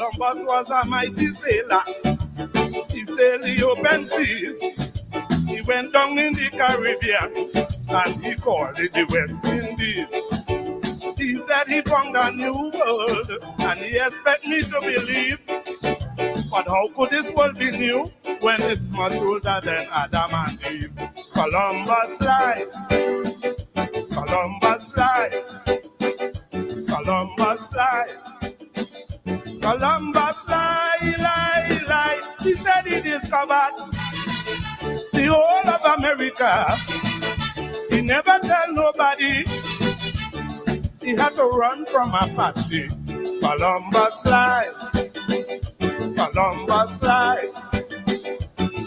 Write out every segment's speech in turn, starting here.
Columbus was a mighty sailor. He sailed the open seas. He went down in the Caribbean and he called it the West Indies. He said he found a new world and he expect me to believe. But how could this world be new when it's much older than Adam and Eve? Columbus lied. Columbus lied. Columbus lied. Columbus lied. He said he discovered the whole of America. He never tell nobody. He had to run from Apache. Columbus lied. Columbus lied.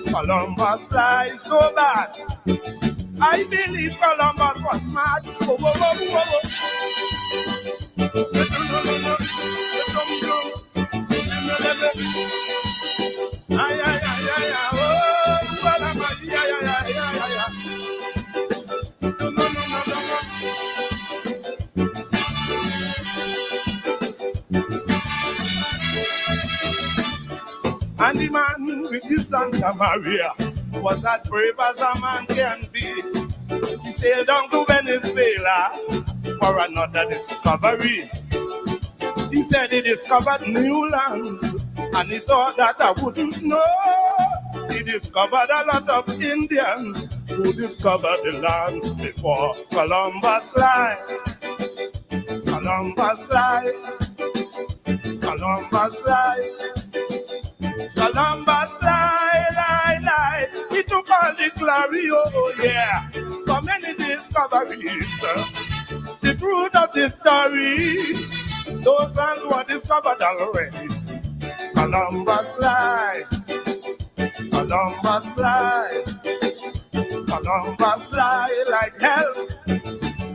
Columbus lied so bad. I believe Columbus was mad. Oh, oh, oh, oh, oh. Ay, ay, ay, ay, ay, oh, and the man with the Santa Maria was as brave as a man can be. He sailed down to Venezuela for another discovery. He said he discovered new lands, and he thought that I wouldn't know. He discovered a lot of Indians who discovered the lands before Columbus lied. Columbus lied. Columbus lied. Columbus lied. He took all the glory, oh yeah, for many discoveries. The truth of the story, those lands were discovered already. Columbus lied. Columbus lied. Columbus lied like hell.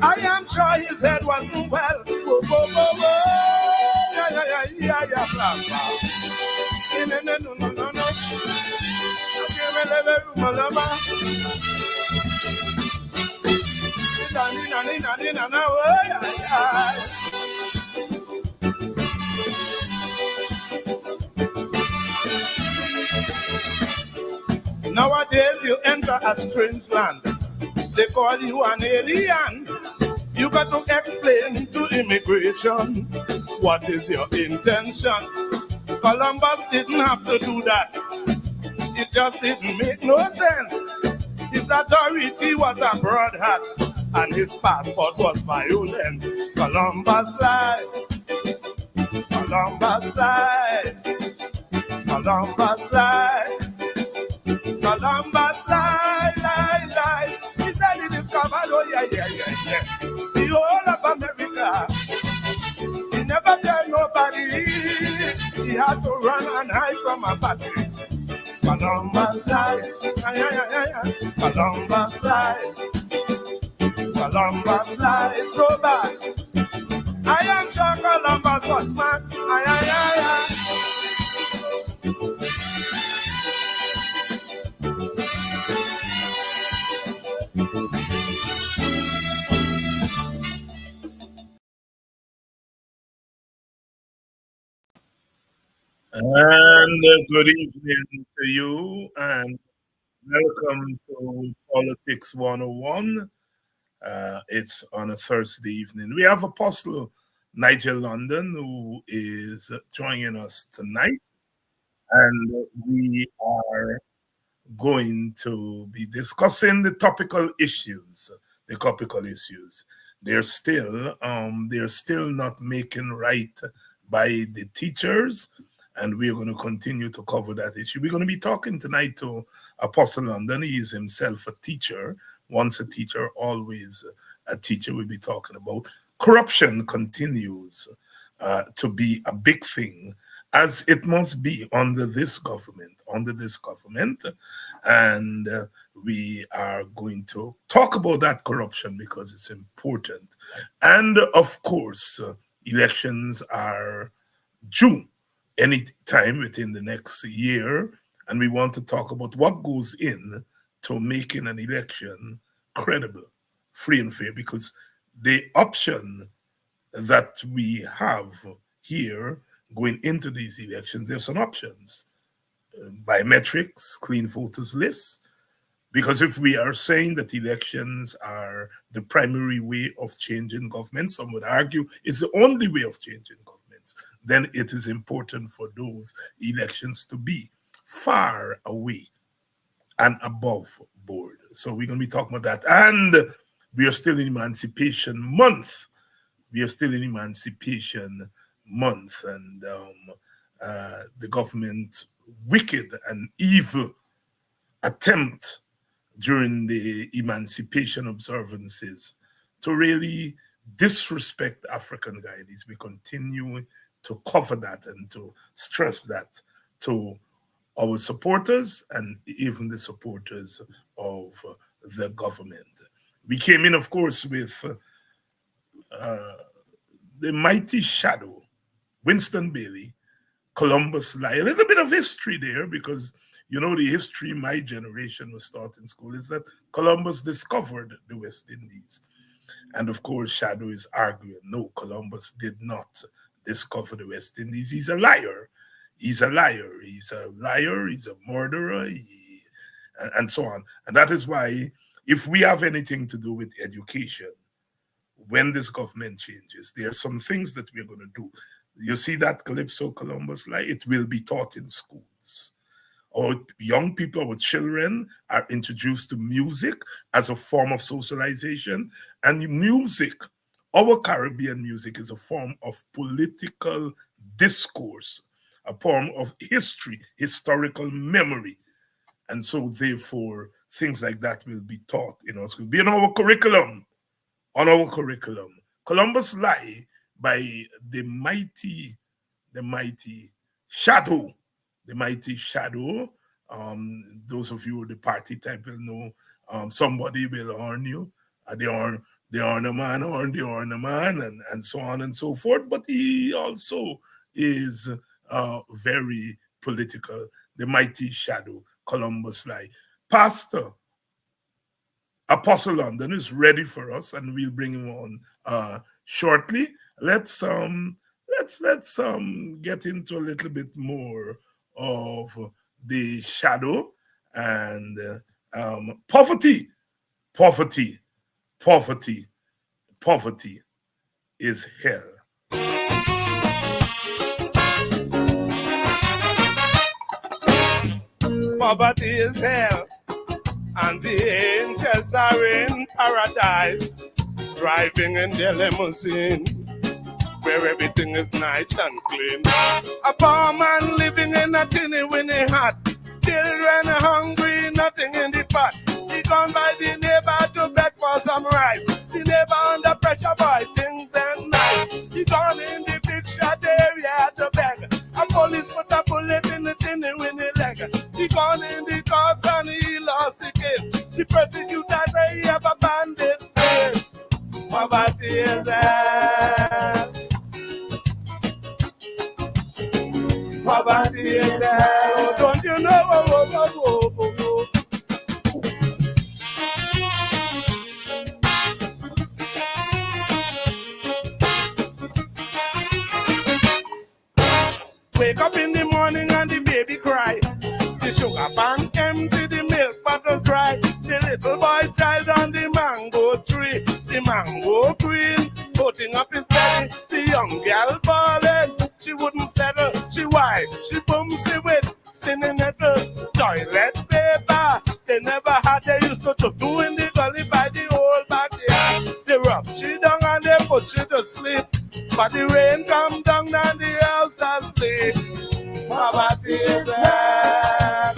I am sure his head wasn't well. Whoa, whoa, whoa, whoa. Yeah, blah, blah. No. Nowadays you enter a strange land. They call you an alien. You got to explain to immigration what is your intention. Columbus didn't have to do that. It just didn't make no sense. His authority was a broad hat, and his passport was violence. Columbus lied. Columbus lied. Columbus lied. Columbus lied. He said he discovered, oh yeah. The whole of America. He never tell nobody. He had to run and hide from Apache. Columbus lied. Columbus lied. Columbus lied so bad. I am sure Columbus was mad. And good evening to you, and welcome to Politics 101. It's on a Thursday evening. We have Apostle Nigel London, who is joining us tonight, and we are going to be discussing the topical issues. They're still not making right by the teachers, and we're going to continue to cover that issue. We're going to be talking tonight to Apostle London. He is himself a teacher. Once a teacher, always a teacher. We'll be talking about corruption continues to be a big thing, as it must be under this government. And we are going to talk about that corruption because it's important. And of course, elections are due any time within the next year, and we want to talk about what goes in to making an election credible, free and fair, because the option that we have here going into these elections, there's some options. Biometrics, clean voters lists, because if we are saying that elections are the primary way of changing government, some would argue it's the only way of changing governments, then it is important for those elections to be far away and above board. So we're going to be talking about that. And we are still in Emancipation Month. We are still in Emancipation Month, and the government wicked and evil attempt during the emancipation observances to really disrespect African guides. We continue to cover that and to stress that to our supporters and even the supporters of the government. We came in, of course, with the mighty shadow, Winston Bailey, Columbus lie. A little bit of history there, because you know the history my generation was taught in school is that Columbus discovered the West Indies. And of course, Shadow is arguing, no, Columbus did not discover the West Indies. He's a liar. He's a liar. He's a liar. He's a murderer. And so on. And that is why, if we have anything to do with education, when this government changes, there are some things that we're going to do. You see that Calypso Columbus lie? It will be taught in schools. Our young people, our children are introduced to music as a form of socialization. And music, our Caribbean music, is a form of political discourse, a form of history, historical memory. And so therefore, things like that will be taught in our school, be in our curriculum, on our curriculum. Columbus lie by the mighty Shadow, the mighty Shadow. Those of you the party type will know. Somebody will horn you. The ornament, horn the ornament, and so on and so forth. But he also is very political. The mighty Shadow, Columbus lie. Pastor Apostle London is ready for us, and we'll bring him on shortly. Let's get into a little bit more of the shadow and poverty. Poverty is hell. Poverty is hell, and the angels are in paradise, driving in their limousine, where everything is nice and clean. A poor man living in a tinny-winny hut, children are hungry, nothing in the pot. He gone by the neighbor to beg for some rice. The neighbor under pressure, boy, things ain't nice. He gone in the big shot area to beg. A police put a bullet in the tinny-winny leg. He gone in the courts and he lost the case. The prosecutor say he have a bandit face. Poverty is hell. Poverty is hell. Oh, don't you know? Wake up in the morning and the baby cry. The sugar pan empty, the milk bottle dry. The little boy child on the mango tree. The mango queen putting up his belly. The young girl bawling, she wouldn't settle. She whine, she bumsy with stinning nettle. Toilet paper, they never had. They used to do in the gully by the old backyard. They rub she down and they put she to sleep. But the rain come down and the house asleep. Poverty is hell.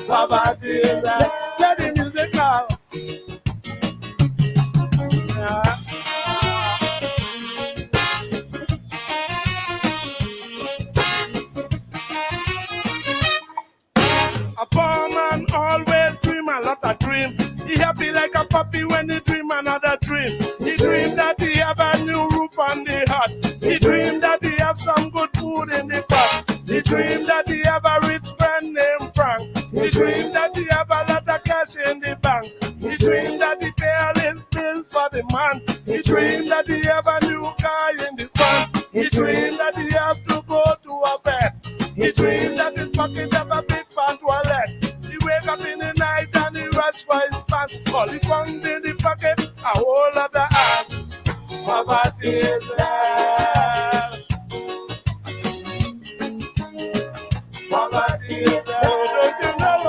Poverty is hell. Let the music go. A poor man always dream a lot of dreams. He happy like a puppy when he dream another dream. He dream that he have a new roof on the hut. He dream that he have some good food in the pot. He dream that he have a rich friend named Frank. He dream that he have a lot of cash in the bank. He dream that he pay all his bills for the month. He dream dreamed that he have a new car in the front. He dreamed that he have to go to a vet. He dreamed that his pocket have a big fat wallet. He wake up in the night and he rush for his pants. All he found in the pocket, a whole lot of ass. Poverty is hell. Poverty is hell. Don't you know?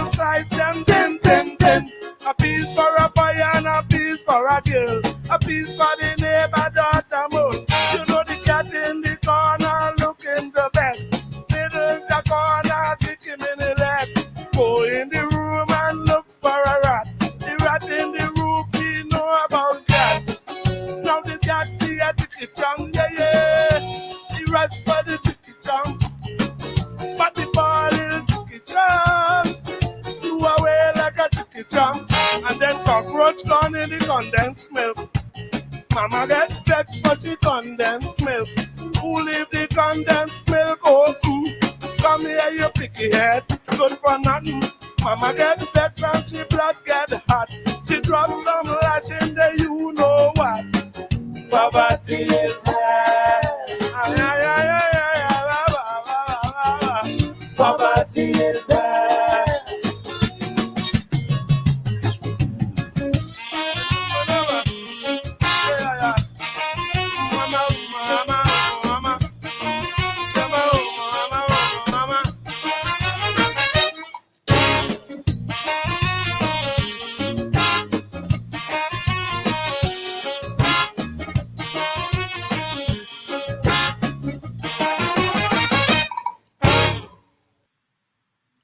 Slice them 10, 10, 10. A piece for a boy and a piece for a girl. A piece for the neighbor daughter moon. You know the cat in the corner looking the best. Little Jack corner kick him in the leg. Go in the room and look for a rat. The rat in the roof, he know about cat. Now the cat see a chicky chong, yeah, yeah. He rush for the chicky chong. But the poor little chicky chong away like a chicky jump, and then cockroach gone in the condensed milk. Mama get vexed for she condensed milk. Who leave the condensed milk open? Come here, you picky head, good for nothing. Mama get vexed and she blood get hot. She drop some lash in the you know what. Poverty is hell. Poverty is hell.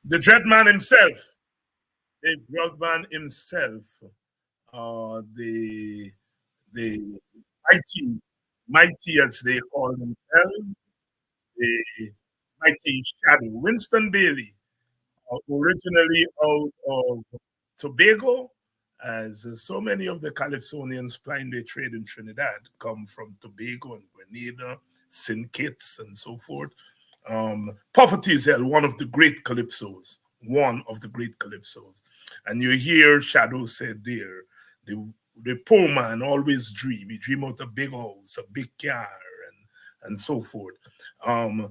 The dread man himself, the dread man himself, the mighty as they call themselves, the mighty shadow, Winston Bailey, originally out of Tobago, as so many of the Calypsonians plying their trade in Trinidad come from Tobago and Grenada, St. Kitts, and so forth. Poverty is hell, one of the great calypsos, and you hear Shadow said there, the poor man always dream. He dream out a big house, a big car, and so forth. Some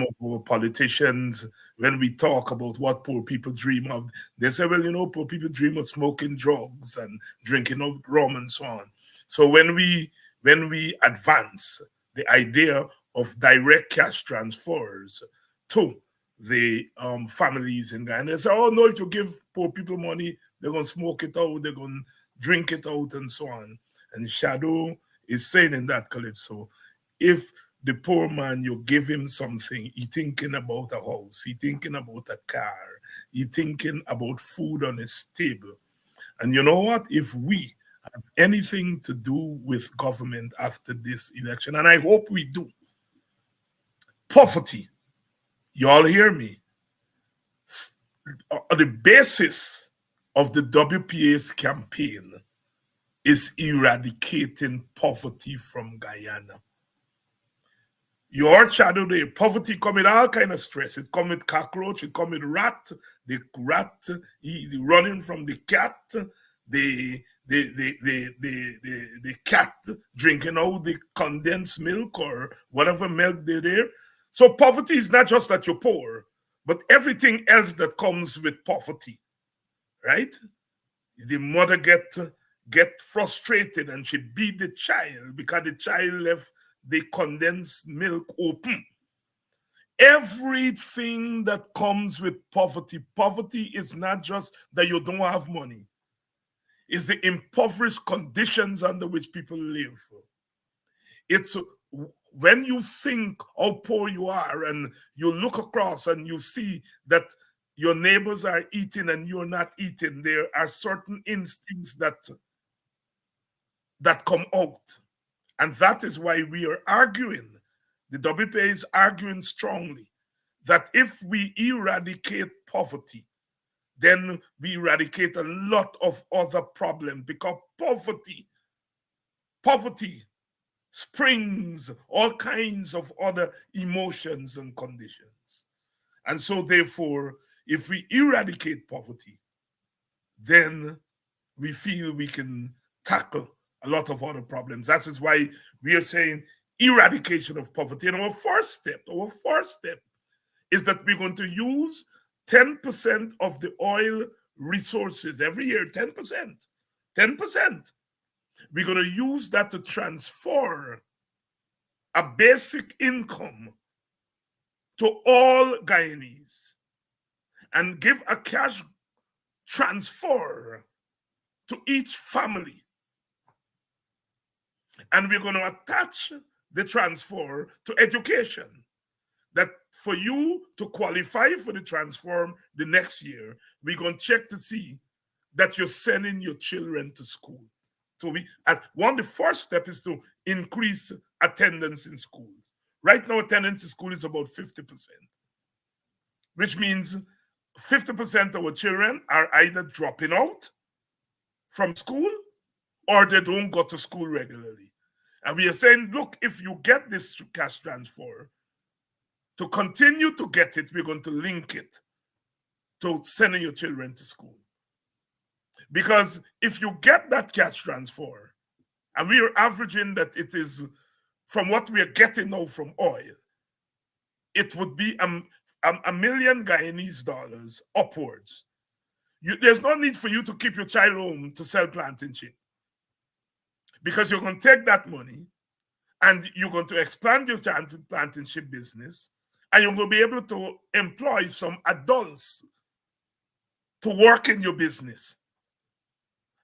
of our politicians, when we talk about what poor people dream of, they say, well, poor people dream of smoking drugs and drinking of rum and so on. So when we advance the idea of direct cash transfers to the families in Ghana, they say, oh no, if you give poor people money, they're going to smoke it out, they're going to drink it out, and so on. And Shadow is saying in that calypso, if the poor man, you give him something, he thinking about a house, he thinking about a car, he thinking about food on his table. And you know what? If we have anything to do with government after this election, and I hope we do, poverty, you all hear me, the basis of the WPA's campaign is eradicating poverty from Guyana. Your shadow there, poverty come with all kind of stress. It come with cockroach, it come with rat, the rat running from the cat, the cat drinking out the condensed milk or whatever milk they're there. So poverty is not just that you're poor, but everything else that comes with poverty, right? The mother get frustrated and she beat the child because the child left the condensed milk open. Everything that comes with poverty is not just that you don't have money. It's the impoverished conditions under which people live. It's when you think how poor you are and you look across and you see that your neighbors are eating and you're not eating, there are certain instincts that that come out. And that is why we are arguing, the WPA is arguing strongly that if we eradicate poverty, then we eradicate a lot of other problems, because poverty springs all kinds of other emotions and conditions. And so therefore, if we eradicate poverty, then we feel we can tackle a lot of other problems. That is why we are saying eradication of poverty. And our first step is that we're going to use 10% of the oil resources every year, 10%. 10%. We're going to use that to transfer a basic income to all Guyanese and give a cash transfer to each family. And we're going to attach the transfer to education. That for you to qualify for the transfer the next year, we're going to check to see that you're sending your children to school. So the first step is to increase attendance in school. Right now, attendance in school is about 50%, which means 50% of our children are either dropping out from school or they don't go to school regularly. And we are saying, look, if you get this cash transfer, to continue to get it, we're going to link it to sending your children to school. Because if you get that cash transfer, and we are averaging that it is, from what we are getting now from oil, it would be a million Guyanese dollars upwards. There's no need for you to keep your child home to sell plantain chip, because you're going to take that money and you're going to expand your plantain chip business, and you're going to be able to employ some adults to work in your business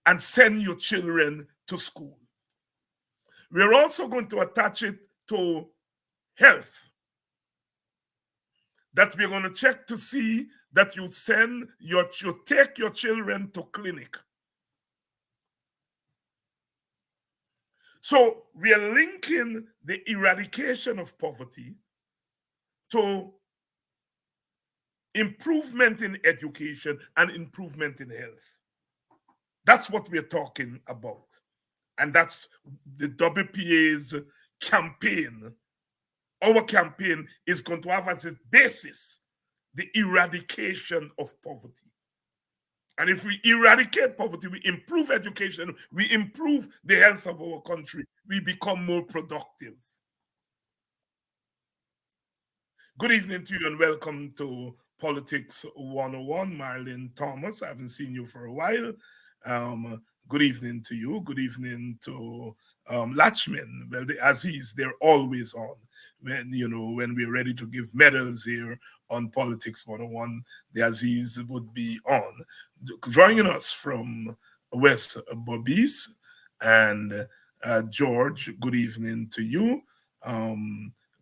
and send your children to school. We're also going to attach it to health. That we're going to check to see that you take your children to clinic. So we are linking the eradication of poverty to improvement in education and improvement in health. That's what we're talking about. And that's the WPA's campaign. Our campaign is going to have as its basis the eradication of poverty. And if we eradicate poverty, we improve education, we improve the health of our country, we become more productive. Good evening to you and welcome to Politics 101. Marlene Thomas, I haven't seen you for a while. Good evening to you. Good evening to Latchman. Well, the Aziz, they're always on. When we're ready to give medals here on Politics 101, the Aziz would be on. Joining us from West Bobis, and George, good evening to you.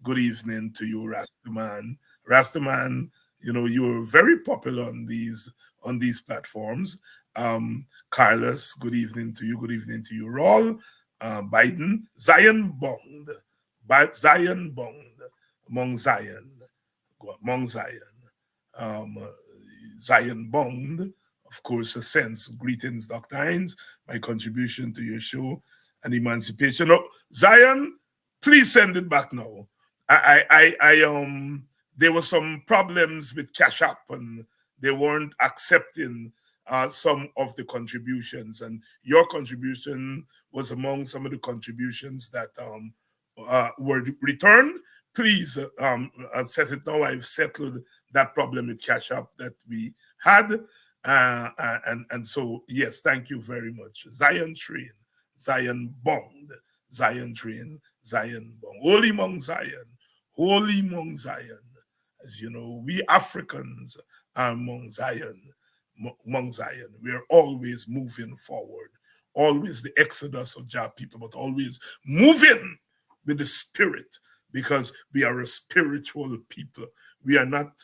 Good evening to you, Rastaman. Rastaman, you're very popular on these platforms. Carlos, good evening to you. Good evening to you, Raul. Biden, Zion Bond, Zion Bond, Mong Zion, Zion Bond. Of course, sends greetings, Dr. Hines. My contribution to your show and emancipation. Oh, Zion, please send it back now. There were some problems with Cash App, and they weren't accepting some of the contributions, and your contribution was among some of the contributions that were returned. Please set it now. I've settled that problem with Cash App that we had, and so yes, thank you very much. Zion Train, Zion Bond, Zion Train, Zion Bond, Holy Mount Zion, Holy Mount Zion. As you know, we Africans are Mount Zion. We are always moving forward, always the exodus of Jah people, but always moving with the spirit, because we are a spiritual people. We are not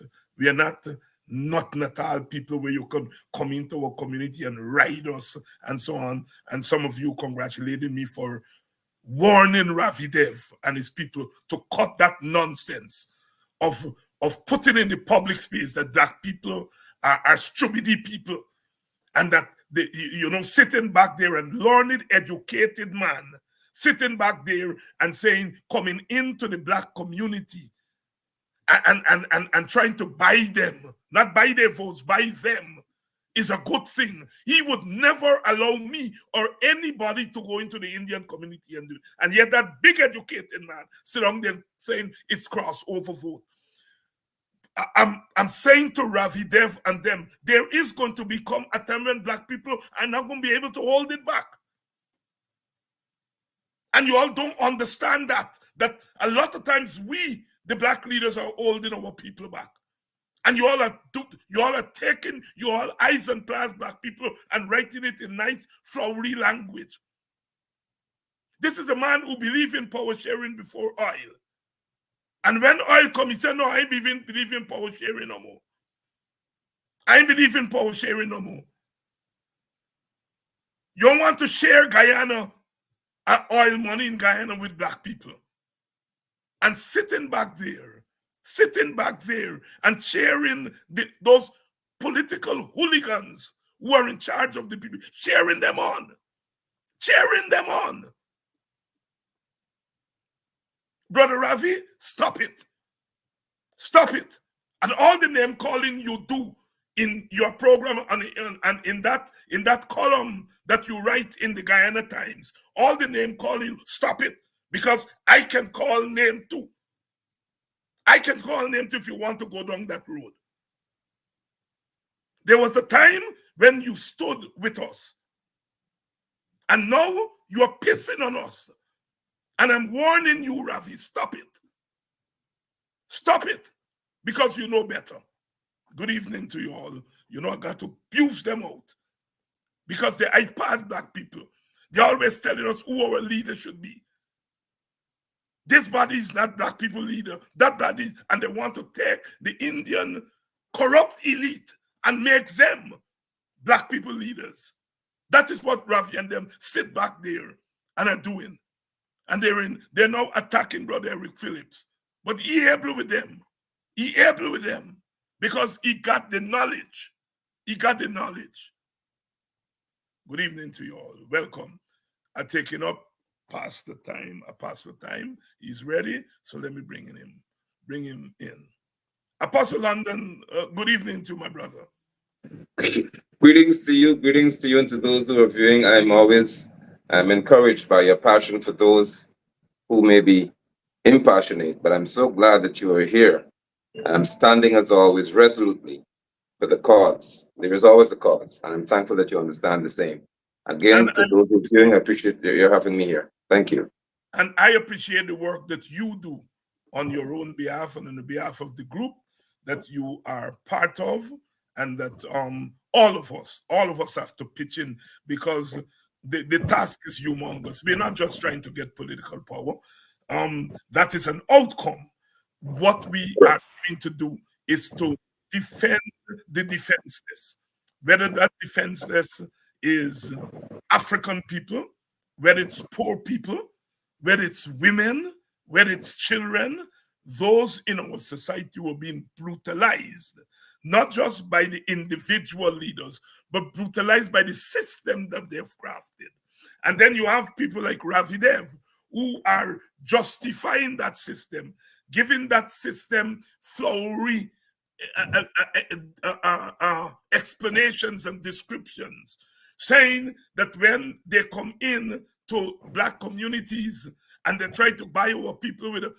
not Natal people where you could come into our community and ride us and so on. And some of you congratulated me for warning Ravi Dev and his people to cut that nonsense of putting in the public space that black people are stupid people, and that they, sitting back there and learned, educated man sitting back there and saying, coming into the black community and trying to buy them, not buy their votes, buy them, is a good thing. He would never allow me or anybody to go into the Indian community and do it. And yet that big educated man sit down there saying it's crossover vote. I'm saying to Ravi Dev and them, there is going to become a time when black people are not going to be able to hold it back. And you all don't understand that a lot of times we, the black leaders, are holding our people back. And you all are taking your eyes and plans black people and writing it in nice, flowery language. This is a man who believes in power sharing before oil. And when oil comes, he said, no, I ain't believe in power sharing no more. I ain't believe in power sharing no more. You don't want to share Guyana, oil money in Guyana with black people. And sitting back there and sharing those political hooligans who are in charge of the people, cheering them on. Brother Ravi, stop it. And all the name calling you do in your program and in that column that you write in the Guyana Times, all the name calling, stop it. Because I can call name too. I can call name too if you want to go down that road. There was a time when you stood with us. And now you are pissing on us. And I'm warning you, Ravi, stop it. Stop it. Because you know better. Good evening to you all. I got to abuse them out. Because they bypass black people. They're always telling us who our leader should be. This body is not black people leader. That body, and they want to take the Indian corrupt elite and make them black people leaders. That is what Ravi and them sit back there and are doing. And they're now attacking Brother Eric Phillips. But he able with them. Because he got the knowledge. Good evening to you all. Welcome. I'm taking up past the time. He's ready. So let me bring him in. Apostle London, good evening to my brother. Greetings to you and to those who are viewing. I'm encouraged by your passion for those who may be impassionate, but I'm so glad that you are here. I'm standing as always resolutely for the cause. There is always a cause, and I'm thankful that you understand the same. Again, to those who are viewing, I appreciate you having me here. Thank you. And I appreciate the work that you do on your own behalf and on the behalf of the group that you are part of, and that all of us have to pitch in, because the task is humongous. We're not just trying to get political power. That is an outcome. What we are trying to do is to defend the defenseless, whether that defenseless is African people, whether it's poor people, whether it's women, whether it's children. Those in our society were being brutalized, not just by the individual leaders, but brutalized by the system that they've crafted. And then you have people like Ravi Dev who are justifying that system, giving that system flowery explanations and descriptions, saying that when they come in to black communities and they try to buy our people with a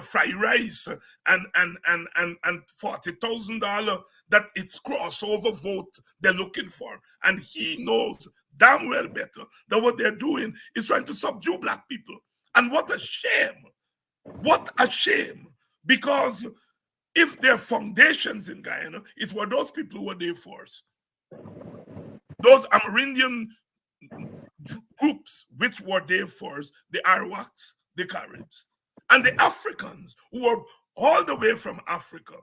fried rice and $40,000, that it's crossover vote they're looking for. And he knows damn well better that what they're doing is trying to subdue black people. And what a shame. What a shame. Because if there are foundations in Guyana, it were those people who were there first. Those Amerindian groups which were there first, the Arawaks, the Caribs, and the Africans who were all the way from Africa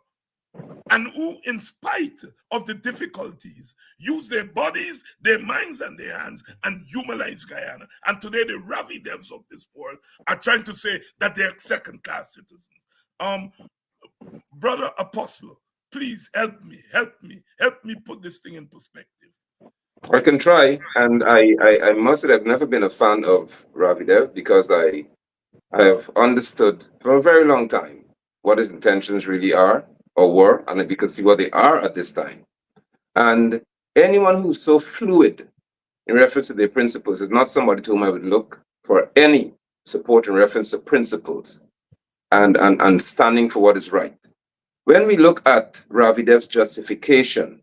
and who, in spite of the difficulties, use their bodies, their minds, and their hands and humanize Guyana. And today, the Ravi devs of this world are trying to say that they're second-class citizens. Brother Apostle, please help me put this thing in perspective. I can try, and I must say I've never been a fan of Ravi Dev because I have understood for a very long time what his intentions really are or were, and we can see what they are at this time. And anyone who's so fluid in reference to their principles is not somebody to whom I would look for any support in reference to principles and standing for what is right. When we look at Ravi Dev's justification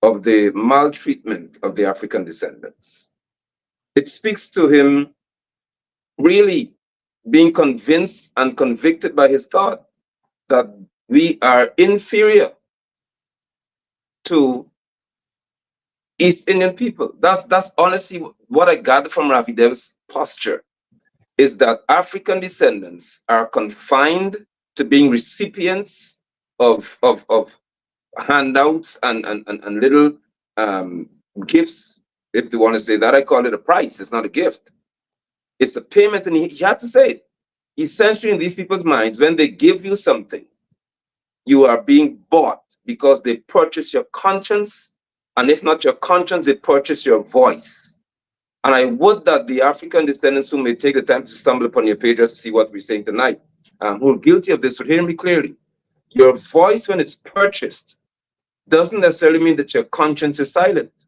of the maltreatment of the African descendants, it speaks to him really being convinced and convicted by his thought that we are inferior to East Indian people. That's honestly what I gather from Ravi Dev's posture, is that African descendants are confined to being recipients of handouts and little gifts, if they want to say that. I call it a price. It's not a gift. It's a payment, and he had to say it. Essentially, in these people's minds, when they give you something, you are being bought because they purchase your conscience, and if not your conscience, they purchase your voice. And I would that the African descendants who may take the time to stumble upon your page just to see what we're saying tonight, who are guilty of this, would hear me clearly. Your voice, when it's purchased, doesn't necessarily mean that your conscience is silent.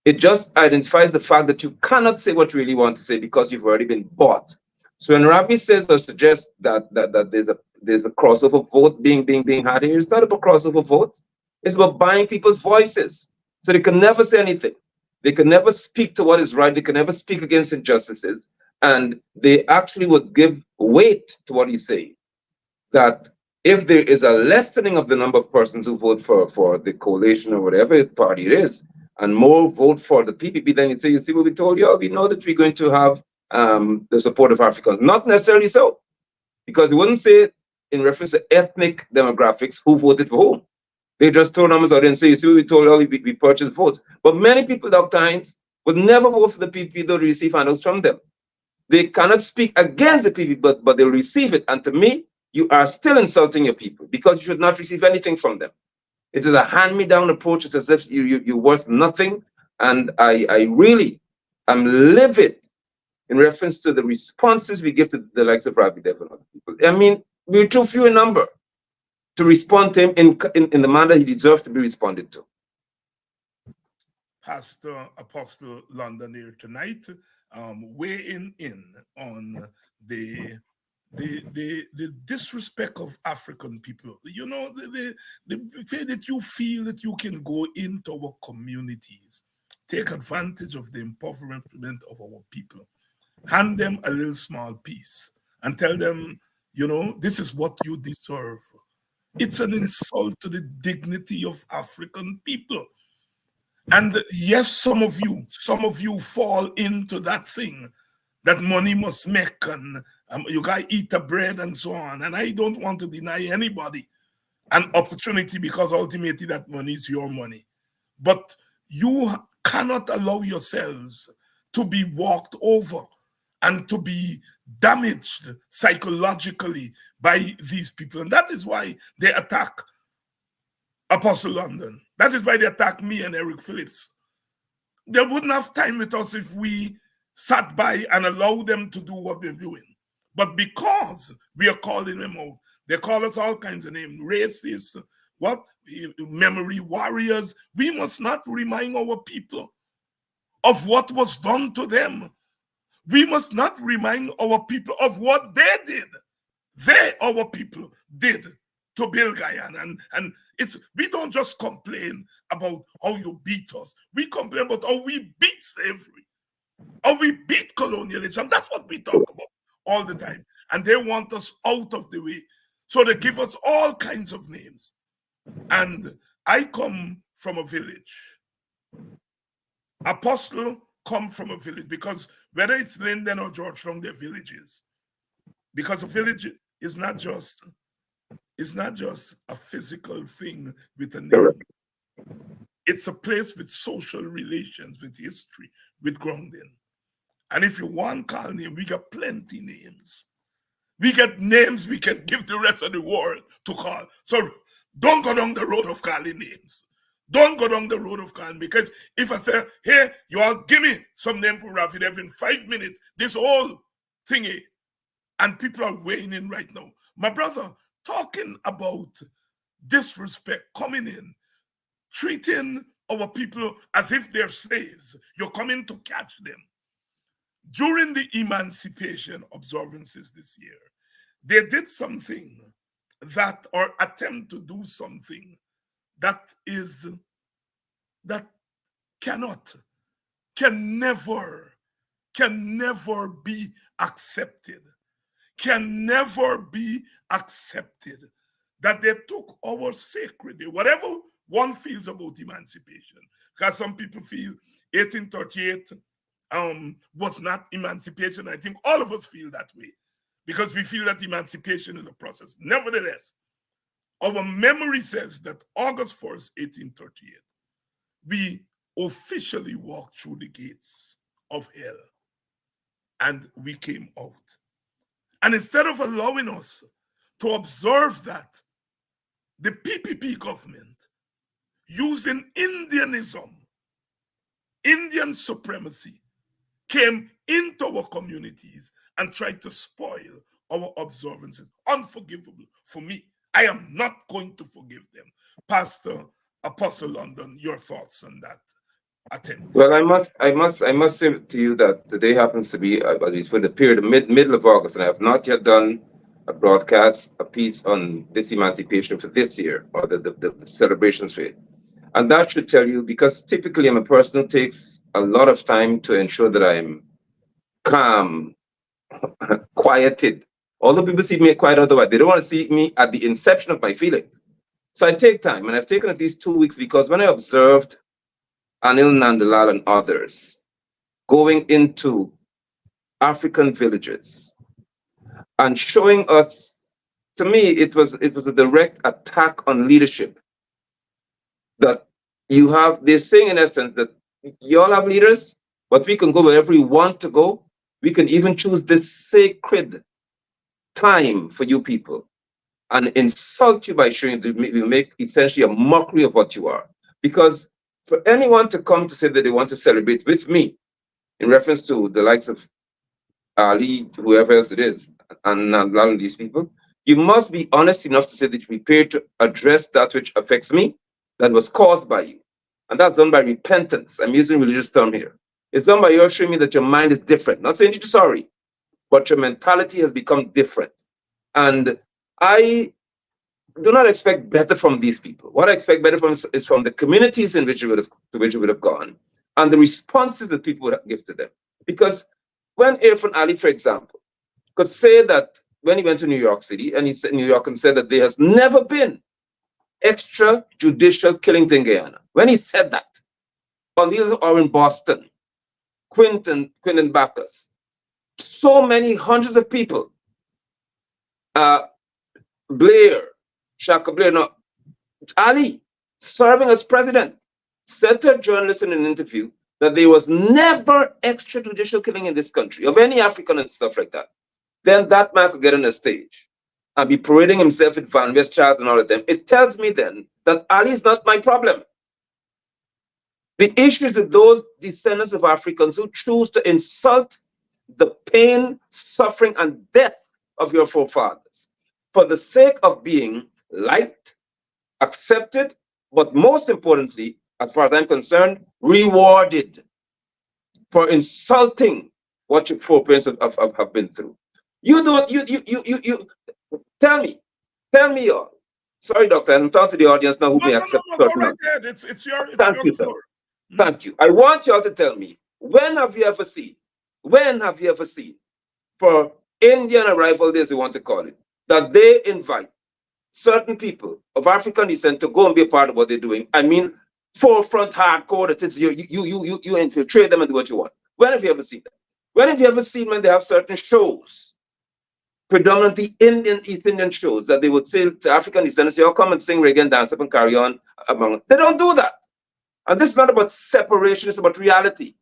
It just identifies the fact that you cannot say what you really want to say because you've already been bought. So when Ravi says or suggests that there's a crossover vote being had here, it's not about crossover votes. It's about buying people's voices. So they can never say anything. They can never speak to what is right. They can never speak against injustices. And they actually would give weight to what he's saying. That if there is a lessening of the number of persons who vote for the coalition or whatever party it is, and more vote for the PPP, then you see what we told you, we know that we're going to have the support of Africans. Not necessarily so, because they wouldn't say in reference to ethnic demographics who voted for whom. They just throw numbers out and say, you see what we told you, we purchased votes. But many people, Dr. Hines, would never vote for the PPP, though they receive handouts from them. They cannot speak against the PPP, but they'll receive it. And to me, you are still insulting your people because you should not receive anything from them. It is a hand-me-down approach. It's as if you're worth nothing. And I really am livid in reference to the responses we give to the likes of Ravi Dev and other people. I mean, we're too few in number to respond to him in the manner he deserves to be responded to. Pastor Apostle London here tonight, weighing in on the disrespect of African people. You know, the way that you feel that you can go into our communities, take advantage of the impoverishment of our people, hand them a little small piece and tell them, you know, this is what you deserve. It's an insult to the dignity of African people. And yes, some of you fall into that thing that money must make, and you got to eat the bread and so on. And I don't want to deny anybody an opportunity because ultimately that money is your money. But you cannot allow yourselves to be walked over and to be damaged psychologically by these people. And that is why they attack Apostle London. That is why they attack me and Eric Phillips. They wouldn't have time with us if we sat by and allowed them to do what they're doing. But because we are calling them out, they call us all kinds of names, racists, what, memory warriors. We must not remind our people of what was done to them. We must not remind our people of what they did. Our people, did to build Guyana. And we don't just complain about how you beat us. We complain about how we beat slavery, how we beat colonialism. That's what we talk about all the time. And they want us out of the way. So they give us all kinds of names. And I come from a village. Apostle come from a village, because whether it's Linden or Georgetown, they're villages. Because a village is not just is not just a physical thing with a name. Correct. It's a place with social relations, with history, with grounding. And if you want call name, we got plenty names. We get names we can give the rest of the world to call. So don't go down the road of calling names. Don't go down the road of calling, because if I say, hey, you all give me some name for Rafi Dev in 5 minutes, this whole thingy, and people are weighing in right now. My brother, talking about disrespect coming in, treating our people as if they're slaves. You're coming to catch them. During the emancipation observances this year, they did something that, or attempt to do something that is, that cannot, can never, can never be accepted. Can never be accepted. That they took our sacred day, whatever one feels about emancipation, because some people feel 1838 was not emancipation. I think all of us feel that way, because we feel that emancipation is a process. Nevertheless, our memory says that August 1st, 1838, we officially walked through the gates of hell and we came out. And instead of allowing us to observe that, the PPP government, using Indianism, Indian supremacy, came into our communities and tried to spoil our observances. Unforgivable for me. I am not going to forgive them. Pastor Apostle London, your thoughts on that attempt? Well, I must say to you that today happens to be, at least for the period, middle of August, and I have not yet done a broadcast, a piece on this emancipation for this year, or the celebrations for it. And that should tell you, because typically I'm a person who takes a lot of time to ensure that I'm calm, quieted. Although people see me quiet otherwise, they don't want to see me at the inception of my feelings. So I take time, and I've taken at least 2 weeks, because when I observed Anil Nandalal and others going into African villages and showing us, to me, it was a direct attack on leadership. That you have, they're saying in essence that you all have leaders, but we can go wherever we want to go. We can even choose this sacred time for you people and insult you by showing that we make essentially a mockery of what you are. Because for anyone to come to say that they want to celebrate with me, in reference to the likes of Ali, whoever else it is, and a lot of these people, you must be honest enough to say that you're prepared to address that which affects me, that was caused by you. And that's done by repentance. I'm using religious term here. It's done by you showing me that your mind is different. Not saying you're sorry, but your mentality has become different. And I do not expect better from these people. What I expect better from is from the communities in which it would have gone, and the responses that people would give to them. Because when Irfan Ali, for example, could say that when he went to New York City, and he said New York and said that there has never been extrajudicial killings in Guyana. When he said that, or in Boston, Quinton Bacchus, so many hundreds of people, Blair, Shaka Blair, no, Ali, serving as president, said to a journalist in an interview that there was never extrajudicial killing in this country of any African and stuff like that. Then that man could get on a stage and be parading himself with Van West Charles and all of them. It tells me then that Ali is not my problem. The issue is with those descendants of Africans who choose to insult the pain, suffering, and death of your forefathers for the sake of being liked, accepted, but most importantly, as far as I'm concerned, rewarded for insulting what your foreparents have been through. You don't, you tell me all. Sorry, doctor, I'm talking to the audience now who may accept certain right ahead. It's your Thank you, sir. floor. Thank you. I want y'all to tell me, when have you ever seen, for Indian Arrival Days, they want to call it, that they invite certain people of African descent to go and be a part of what they're doing? I mean, forefront hardcore, that it's you infiltrate them and do what you want. When have you ever seen that? When have you ever seen when they have certain shows predominantly Indian, East Indian shows that they would say to African descendants, "Y'all come and sing reggae and dance up and carry on." They don't do that. And this is not about separation, it's about reality.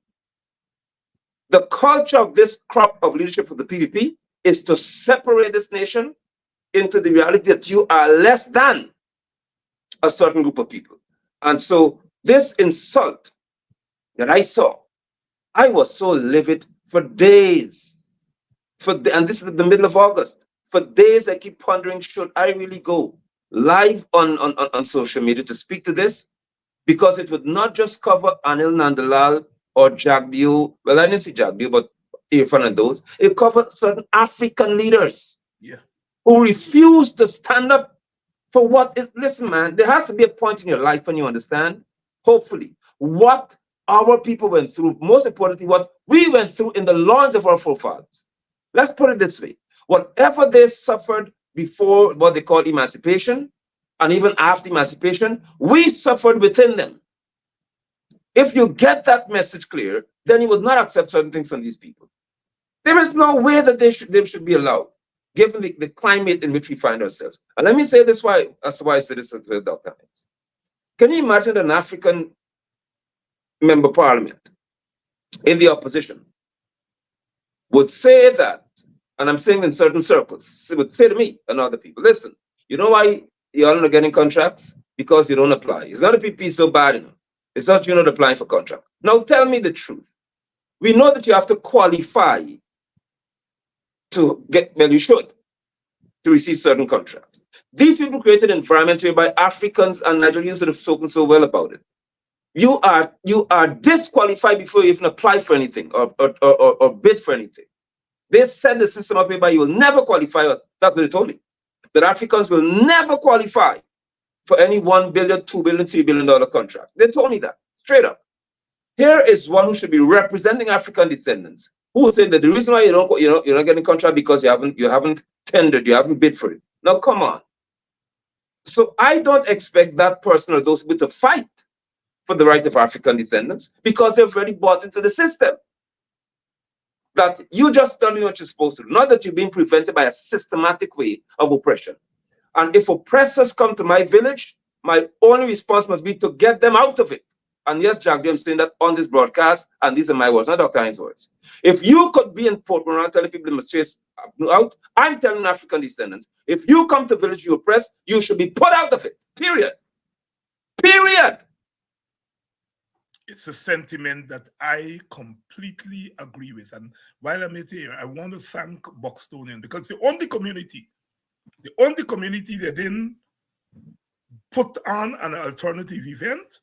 The culture of this crop of leadership of the PPP is to separate this nation into the reality that you are less than a certain group of people. And so this insult that I saw, I was so livid for days. And this is the middle of August. For days, I keep pondering, should I really go live on social media to speak to this? Because it would not just cover Anil Nandalal or Jagdeo. Well, I didn't see Jagdeo, but Irfan and those. It covered certain African leaders who refuse to stand up for what is. Listen, man, there has to be a point in your life when you understand, hopefully, what our people went through, most importantly, what we went through in the lawns of our forefathers. Let's put it this way. Whatever they suffered before what they call emancipation, and even after emancipation, we suffered within them. If you get that message clear, then you would not accept certain things from these people. There is no way that they should be allowed, given the climate in which we find ourselves. And let me say this as to why I said this with Dr. Hines. Can you imagine an African member parliament in the opposition would say that, and I'm saying in certain circles, would say to me and other people, listen, you know why you're not getting contracts? Because you don't apply. It's not a PP so bad enough. It's not you're not applying for contract. Now tell me the truth. We know that you have to qualify to get, well, you should, to receive certain contracts. These people created an environment whereby Africans and Nigerians would have spoken so well about it. You are disqualified before you even apply for anything or bid for anything. They set the system up whereby you will never qualify. That's what they told me. That Africans will never qualify for any $1 billion, $2 billion, $3 billion contract. They told me that straight up. Here is one who should be representing African descendants, who would say that the reason why you're not getting a contract because you haven't tendered, you haven't bid for it. Now come on. So I don't expect that person or those people to fight for the right of African descendants because they've already bought into the system. That you just don't do what you're supposed to do, not that you're being prevented by a systematic way of oppression. And if oppressors come to my village, my only response must be to get them out of it. And yes, Jack, I'm saying that on this broadcast, and these are my words, not Dr. Hines' words. If you could be in Port Moran telling people they must chase out, I'm telling African descendants, if you come to village you oppress, you should be put out of it. Period. Period. It's a sentiment that I completely agree with. And while I'm here, I want to thank Buxtonian because the only community they didn't put on an alternative event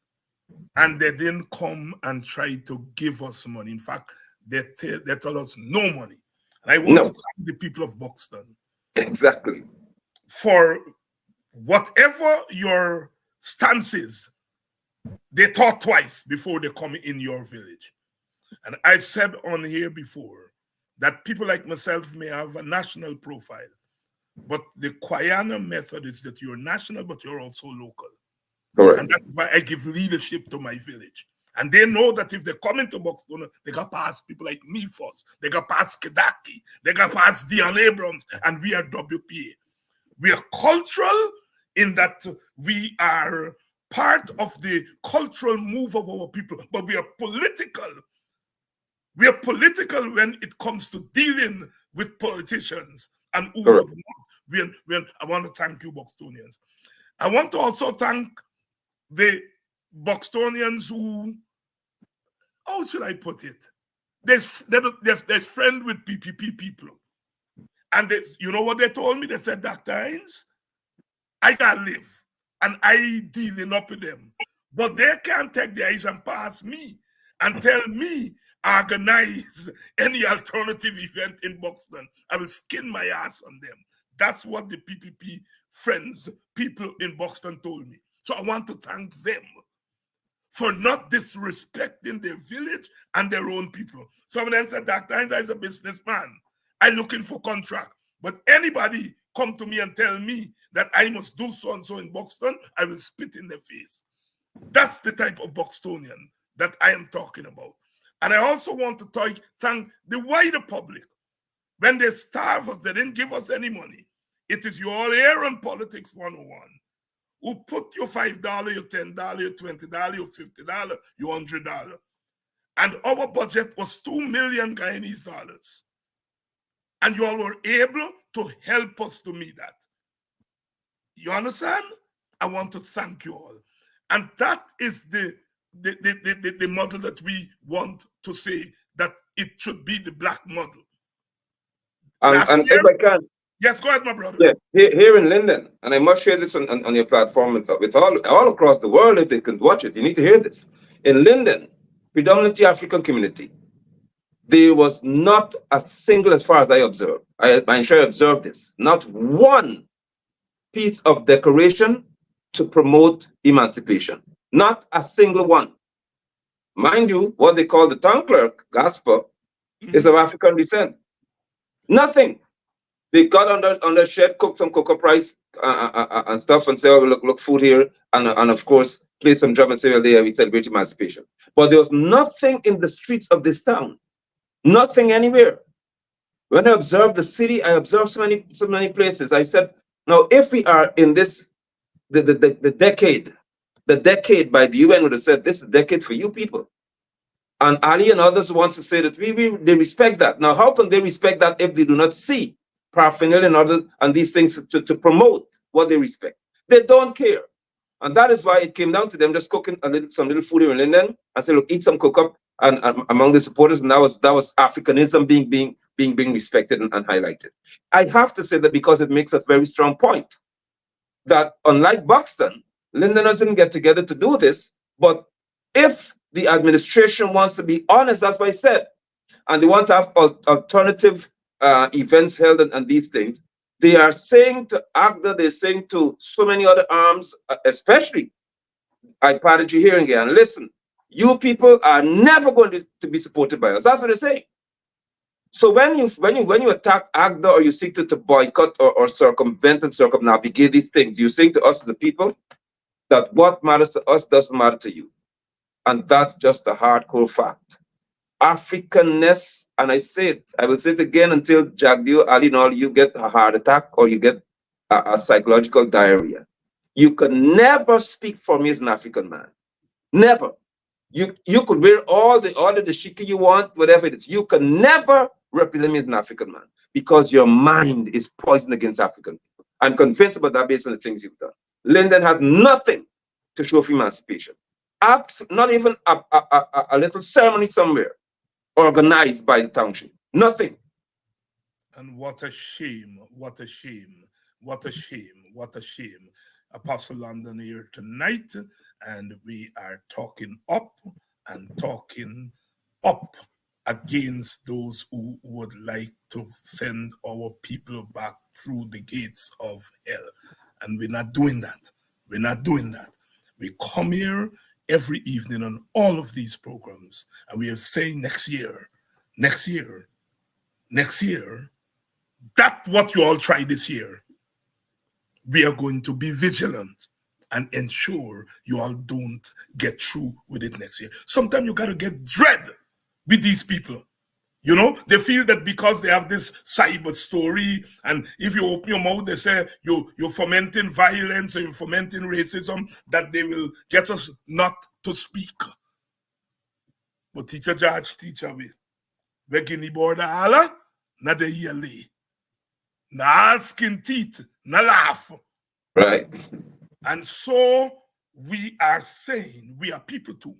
and they didn't come and try to give us money. In fact, they told us no money. And I want to thank the people of Buxton. Exactly. For whatever your stance is, they thought twice before they come in your village. And I've said on here before that people like myself may have a national profile, but the Kwayana method is that you're national, but you're also local. Correct. And that's why I give leadership to my village. And they know that if they come into Buxton, they got past people like me first. They got past Kedaki. They got past Dion Abrams. And we are WPA. We are cultural in that we are part of the cultural move of our people, but we are political. We are political when it comes to dealing with politicians and who would want. I want to thank you, Buxtonians. I want to also thank the Buxtonians who, how should I put it? There's friend with PPP people. And you know what they told me? They said, Dr. Hines, I gotta live. And I dealing up with them. But they can't take their eyes and pass me and tell me organize any alternative event in Buxton. I will skin my ass on them. That's what the PPP friends, people in Buxton told me. So I want to thank them for not disrespecting their village and their own people. Some of them said, Dr. Hines is a businessman. I'm looking for contract. But anybody come to me and tell me that I must do so and so in Buxton, I will spit in their face. That's the type of Buxtonian that I am talking about. And I also want to thank the wider public When they starve us, they didn't give us any money. It is you all here on Politics 101 who put your $5, your $10, your $20, your $50, your $100. And our budget was 2 million Guyanese dollars. And you all were able to help us to meet that. You understand? I want to thank you all. And that is the model that we want to say, that it should be the black model. And if I can. Yes, go ahead, my brother. Yes, here in Linden, and I must share this on your platform with all across the world. If they can watch it, you need to hear this. In Linden, predominantly African community, there was not a single, as far as I observed, I'm sure I observed this, not one piece of decoration to promote emancipation. Not a single one. Mind you, what they call the town clerk, Gasper, is of African descent. Nothing. They got on the shed, cooked some cocoa rice and stuff, and say, "Oh, look, food here," and of course, played some drum and say, "Well, there we celebrate emancipation." But there was nothing in the streets of this town, nothing anywhere. When I observed the city, I observed so many places. I said, "Now, if we are in this, the decade by the UN would have said this is a decade for you people." And Ali and others want to say that they respect that. Now, how can they respect that if they do not see paraphernalia and these things to promote what they respect? They don't care. And that is why it came down to them just cooking some little food here in Linden and say, "Look, eat some cook up," and among the supporters, and that was Africanism being respected and highlighted. I have to say that because it makes a very strong point that unlike Buxton, Linderners didn't get together to do this, but if the administration wants to be honest, that's what I said, and they want to have alternative events held and these things, they are saying to AGDA, they're saying to so many other arms, especially I parted you hearing again, listen, you people are never going to be supported by us. That's what they're saying. So when you attack AGDA or you seek to boycott or circumvent and circumnavigate these things, you're saying to us, the people, that what matters to us doesn't matter to you. And that's just a hardcore fact. Africanness, and I say it, I will say it again until Jagdio, Ali, and all you get a heart attack or you get a psychological diarrhea. You can never speak for me as an African man. Never. You could wear all the shiki you want, whatever it is. You can never represent me as an African man because your mind is poisoned against African people. I'm convinced about that based on the things you've done. Linden had nothing to show for emancipation. Not even a little ceremony somewhere organized by the township. Nothing. And what a shame, what a shame, what a shame, what a shame. Apostle London here tonight, and we are talking up against those who would like to send our people back through the gates of hell. And we're not doing that. We're not doing that. We come here every evening on all of these programs, and we are saying next year, that's what you all try this year. We are going to be vigilant and ensure you all don't get through with it next year. Sometimes you got to get dread with these people. You know, they feel that because they have this cyber story, and if you open your mouth, they say you're fomenting violence or you're fomenting racism, that they will get us not to speak. But teacher we begin the border Allah, not the yearly. Na skin teeth, na laugh. Right. And so we are saying we are people too,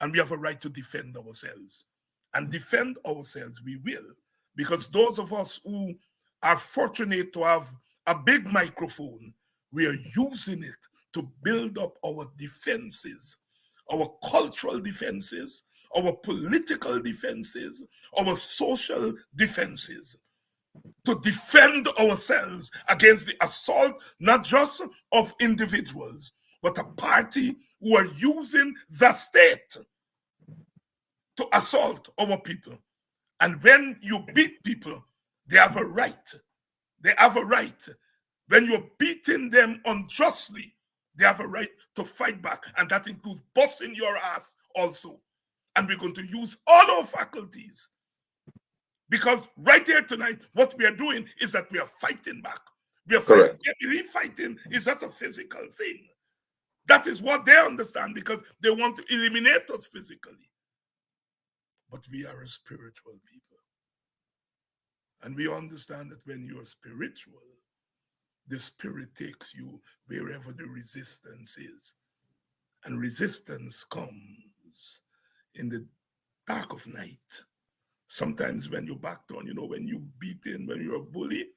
and we have a right to defend ourselves. And defend ourselves we will, because those of us who are fortunate to have a big microphone, we are using it to build up our defenses, our cultural defenses, our political defenses, our social defenses, to defend ourselves against the assault, not just of individuals, but a party who are using the state to assault our people. And when you beat people, they have a right. They have a right. When you're beating them unjustly, they have a right to fight back. And that includes busting your ass also. And we're going to use all our faculties Because right here tonight, what we are doing is that we are fighting back. We are fighting. Correct. They believe fighting is just a physical thing. That is what they understand because they want to eliminate us physically. But we are a spiritual people. And we understand that when you are spiritual, the spirit takes you wherever the resistance is. And resistance comes in the dark of night. Sometimes when you're backed on, when you beaten, when you're a bully,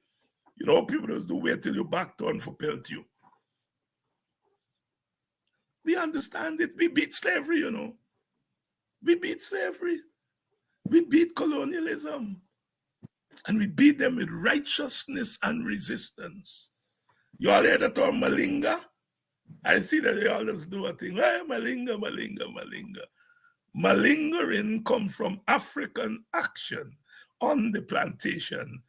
people just do wait till you're backed on for pelt you. We understand it. We beat slavery, We beat slavery. We beat colonialism. And we beat them with righteousness and resistance. You all hear the term Malinga? I see that they all just do a thing. Hey, Malinga, Malinga, Malinga. Malingering come from African action on the plantation.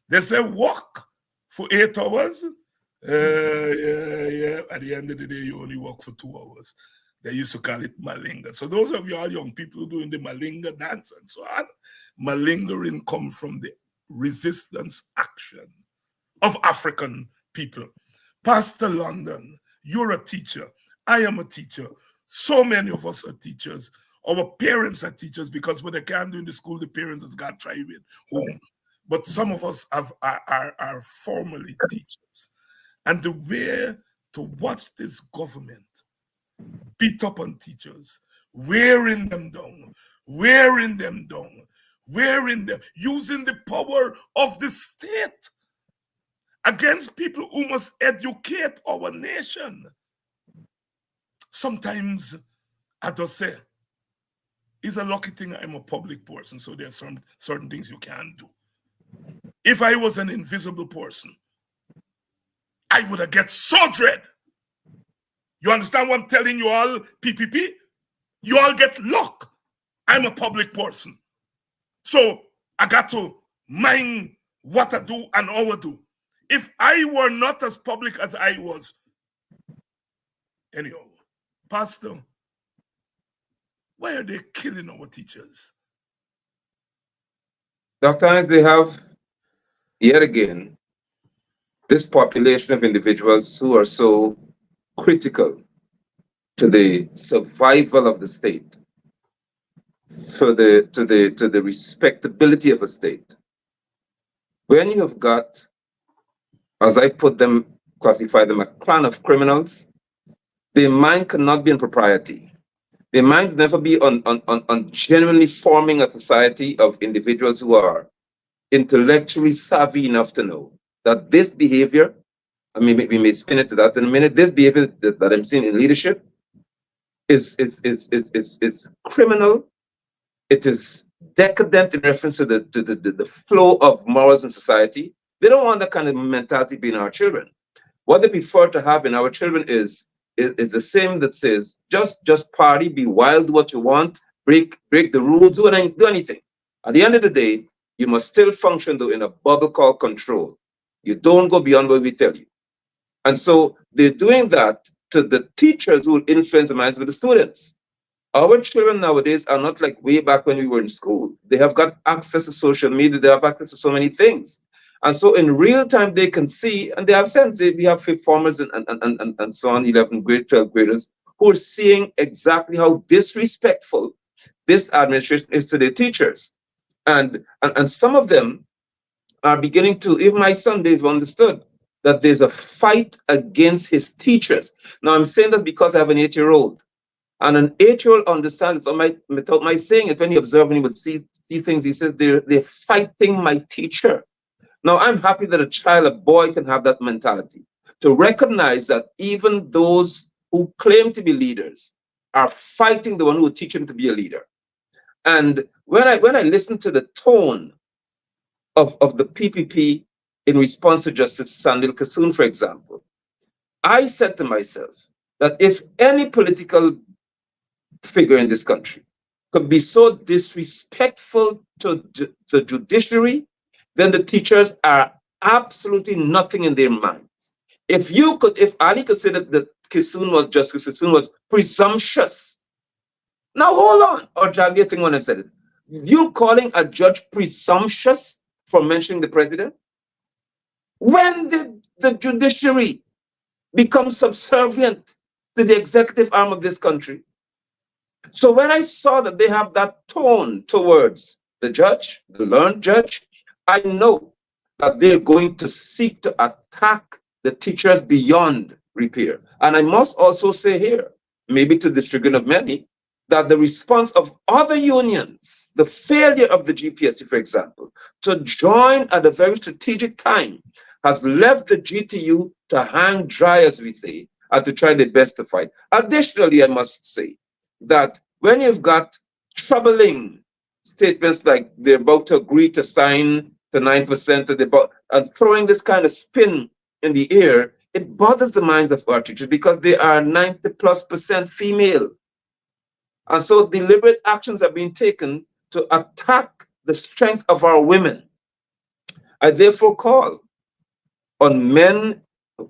They say walk for 8 hours. Yeah. At the end of the day, you only walk for 2 hours. They used to call it malinga. So those of you all young people doing the malinga dance and so on, malingering come from the resistance action of African people. Pastor London, you're a teacher. I am a teacher. So many of us are teachers. Our parents are teachers because when they can't do in the school, the parents has got to try with home. But some of us are formerly teachers. And the way to watch this government beat up on teachers, wearing them down, using the power of the state against people who must educate our nation. Sometimes I just say, it's a lucky thing I'm a public person, so there are some certain things you can't do. If I was an invisible person, I would have get so dread. You understand what I'm telling you all, PPP? You all get luck. I'm a public person. So I got to mind what I do and how I do. If I were not as public as I was, anyhow, Pastor, why are they killing our teachers? Dr. They have, yet again, this population of individuals who are so critical to the survival of the state, to the respectability of a state. When you have got, as I put them, classify them, a clan of criminals, their mind cannot be in propriety. Their mind can never be on genuinely forming a society of individuals who are intellectually savvy enough to know that this behavior, I mean, we may spin it to that in a minute, this behavior that I'm seeing in leadership is criminal. It is decadent in reference to the flow of morals in society. They don't want that kind of mentality being our children. What they prefer to have in our children is the same that says, just party, be wild, do what you want, break the rules, do anything. At the end of the day, you must still function though in a bubble called control. You don't go beyond what we tell you. And so they're doing that to the teachers who will influence the minds of the students. Our children nowadays are not like way back when we were in school. They have got access to social media, they have access to so many things. And so in real time, they can see, and they have sense, we have fifth formers and so on, 11 grade, 12 graders, who are seeing exactly how disrespectful this administration is to their teachers. And some of them are beginning to, even my son, they've understood that there's a fight against his teachers. Now, I'm saying that because I have an 8-year-old. And an 8-year-old understands it without my saying it. When he observes and he would see things, he says, they're fighting my teacher. Now, I'm happy that a boy can have that mentality, to recognize that even those who claim to be leaders are fighting the one who will teach him to be a leader. And when I listen to the tone of the PPP in response to Justice Sandil Kassoon, for example, I said to myself that if any political figure in this country could be so disrespectful to the judiciary, then the teachers are absolutely nothing in their minds. If Ali could say that Justice Kassoon was presumptuous. Now hold on, or Javier thing when I said it. you calling a judge presumptuous for mentioning the president? When did the judiciary become subservient to the executive arm of this country? So when I saw that they have that tone towards the judge, the learned judge, I know that they're going to seek to attack the teachers beyond repair. And I must also say here, maybe to the chagrin of many, that the response of other unions, the failure of the GPSC, for example, to join at a very strategic time, has left the GTU to hang dry, as we say, and to try their best to fight. Additionally, I must say that when you've got troubling statements like they're about to agree to sign to 9% of the and throwing this kind of spin in the air, it bothers the minds of our teachers because they are 90+% female. And so deliberate actions are being taken to attack the strength of our women. I therefore call on men,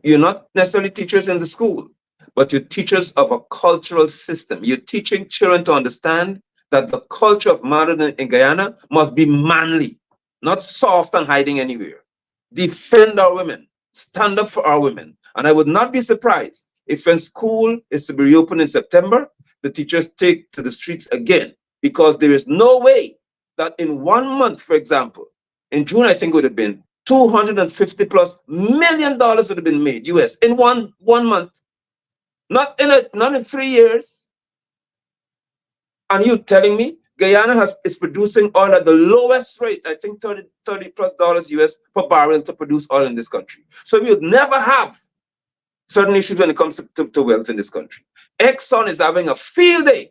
you're not necessarily teachers in the school, but you're teachers of a cultural system. You're teaching children to understand that the culture of manhood in Guyana must be manly, not soft and hiding anywhere. Defend our women, stand up for our women. And I would not be surprised if when school is to be reopened in September, the teachers take to the streets again, because there is no way that in 1 month, for example, in June, I think it would have been $250+ million would have been made US in one month, not in 3 years. And you telling me Guyana is producing oil at the lowest rate, I think $30+ US per barrel to produce oil in this country. So we would never have certain issues when it comes to wealth in this country. Exxon is having a field day.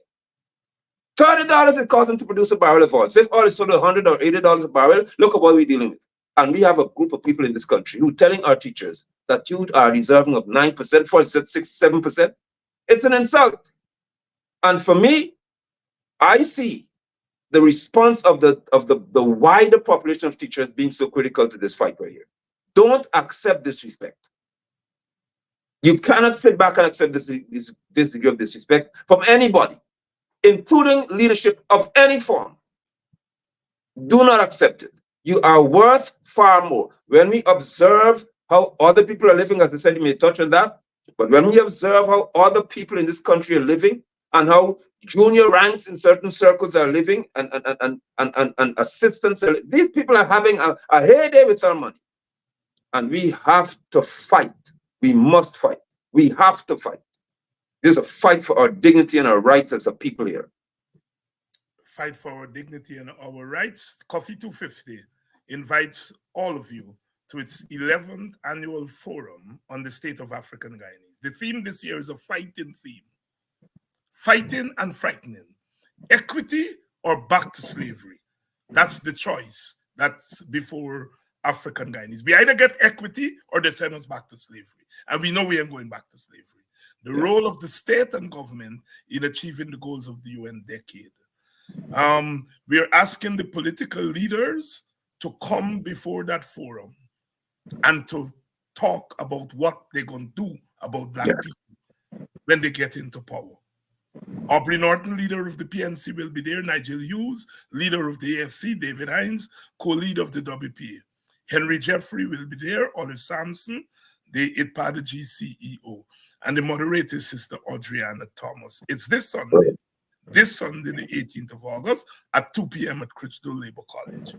$30 it costs them to produce a barrel of oil. So if oil is sold at $100 or $80 a barrel, look at what we're dealing with. And we have a group of people in this country who are telling our teachers that you are deserving of 9%, 4, 6, 7%. It's an insult. And for me, I see the response of the wider population of teachers being so critical to this fight right here. Don't accept disrespect. You cannot sit back and accept this degree of disrespect from anybody, including leadership of any form. Do not accept it. You are worth far more. When we observe how other people are living, as I said, you may touch on that, but when we observe how other people in this country are living and how junior ranks in certain circles are living and assistants, these people are having a heyday with our money. And we have to fight. We must fight. We have to fight. There's a fight for our dignity and our rights as a people here. Fight for our dignity and our rights. Coffee 250 invites all of you to its 11th annual forum on the state of African Guyanese. The theme this year is a fighting theme. Fighting and frightening. Equity or back to slavery. That's the choice that's before African Guyanese. We either get equity or they send us back to slavery. And we know we ain't going back to slavery. The role of the state and government in achieving the goals of the UN decade. We're asking the political leaders to come before that forum and to talk about what they're going to do about Black people when they get into power. Aubrey Norton, leader of the PNC, will be there. Nigel Hughes, leader of the AFC. David Hines, co-leader of the WPA. Henry Jeffrey will be there. Olive Sampson, the ITPAD CEO. And the moderator is Sister Audriana Thomas. It's this Sunday, the 18th of August at 2 p.m. at Crystal Labor College.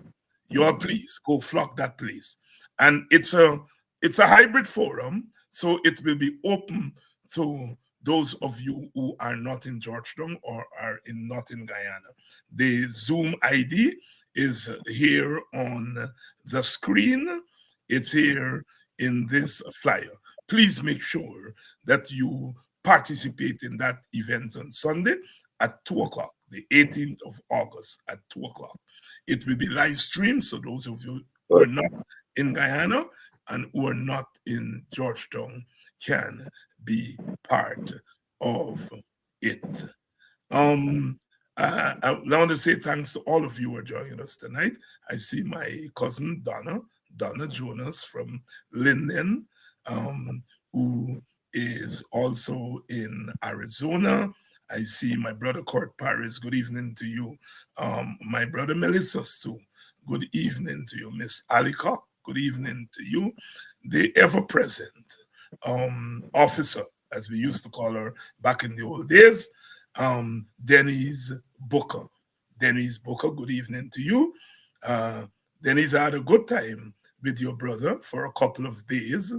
You all please go flock that place. And it's a hybrid forum, so it will be open to those of you who are not in Georgetown or are not in Guyana. The Zoom ID is here on the screen. It's here in this flyer. Please make sure that you participate in that event on Sunday at 2 o'clock, the 18th of August at 2 o'clock. It will be live streamed, so those of you who are not in Guyana and who are not in Georgetown can be part of it. I want to say thanks to all of you who are joining us tonight. I see my cousin Donna Jonas from Linden, who is also in Arizona. I see my brother Court Paris. Good evening to you. My brother Melissa too. Good evening to you, Miss Alicock. Good evening to you. The ever-present officer, as we used to call her back in the old days, Denise Booker. Denise Booker, good evening to you. Denise, I had a good time with your brother for a couple of days.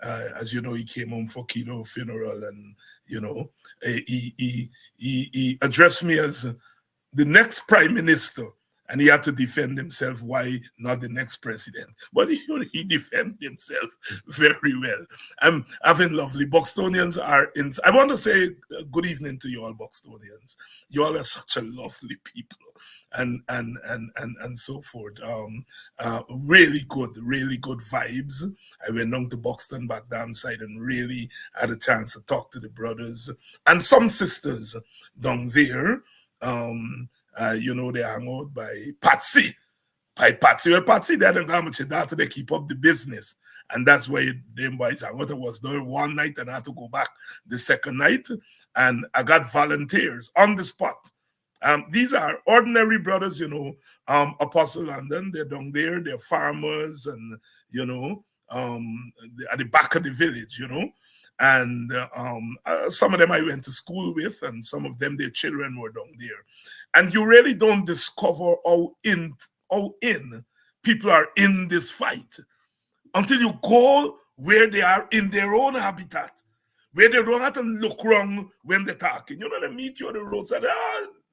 As you know, he came home for Kino funeral, and you know, he addressed me as the next prime minister, and he had to defend himself why not the next president. But he defended himself very well. I'm having lovely Buxtonians are in. I want to say good evening to you all, Buxtonians. You all are such a lovely people. And so forth. Really good vibes. I went down to Buxton back down side and really had a chance to talk to the brothers and some sisters down there. You know, they hang out by Patsy. Well, Patsy, they don't have much data, they keep up the business. And that's why them boys hang out. I was there one night and I had to go back the second night. And I got volunteers on the spot. These are ordinary brothers, you know, Apostle London, they're down there, they're farmers and, you know, at the back of the village, you know. And some of them I went to school with, and some of them, their children were down there. And you really don't discover how in people are in this fight until you go where they are in their own habitat, where they don't have to look wrong when they're talking. You know, they meet you on the road, say,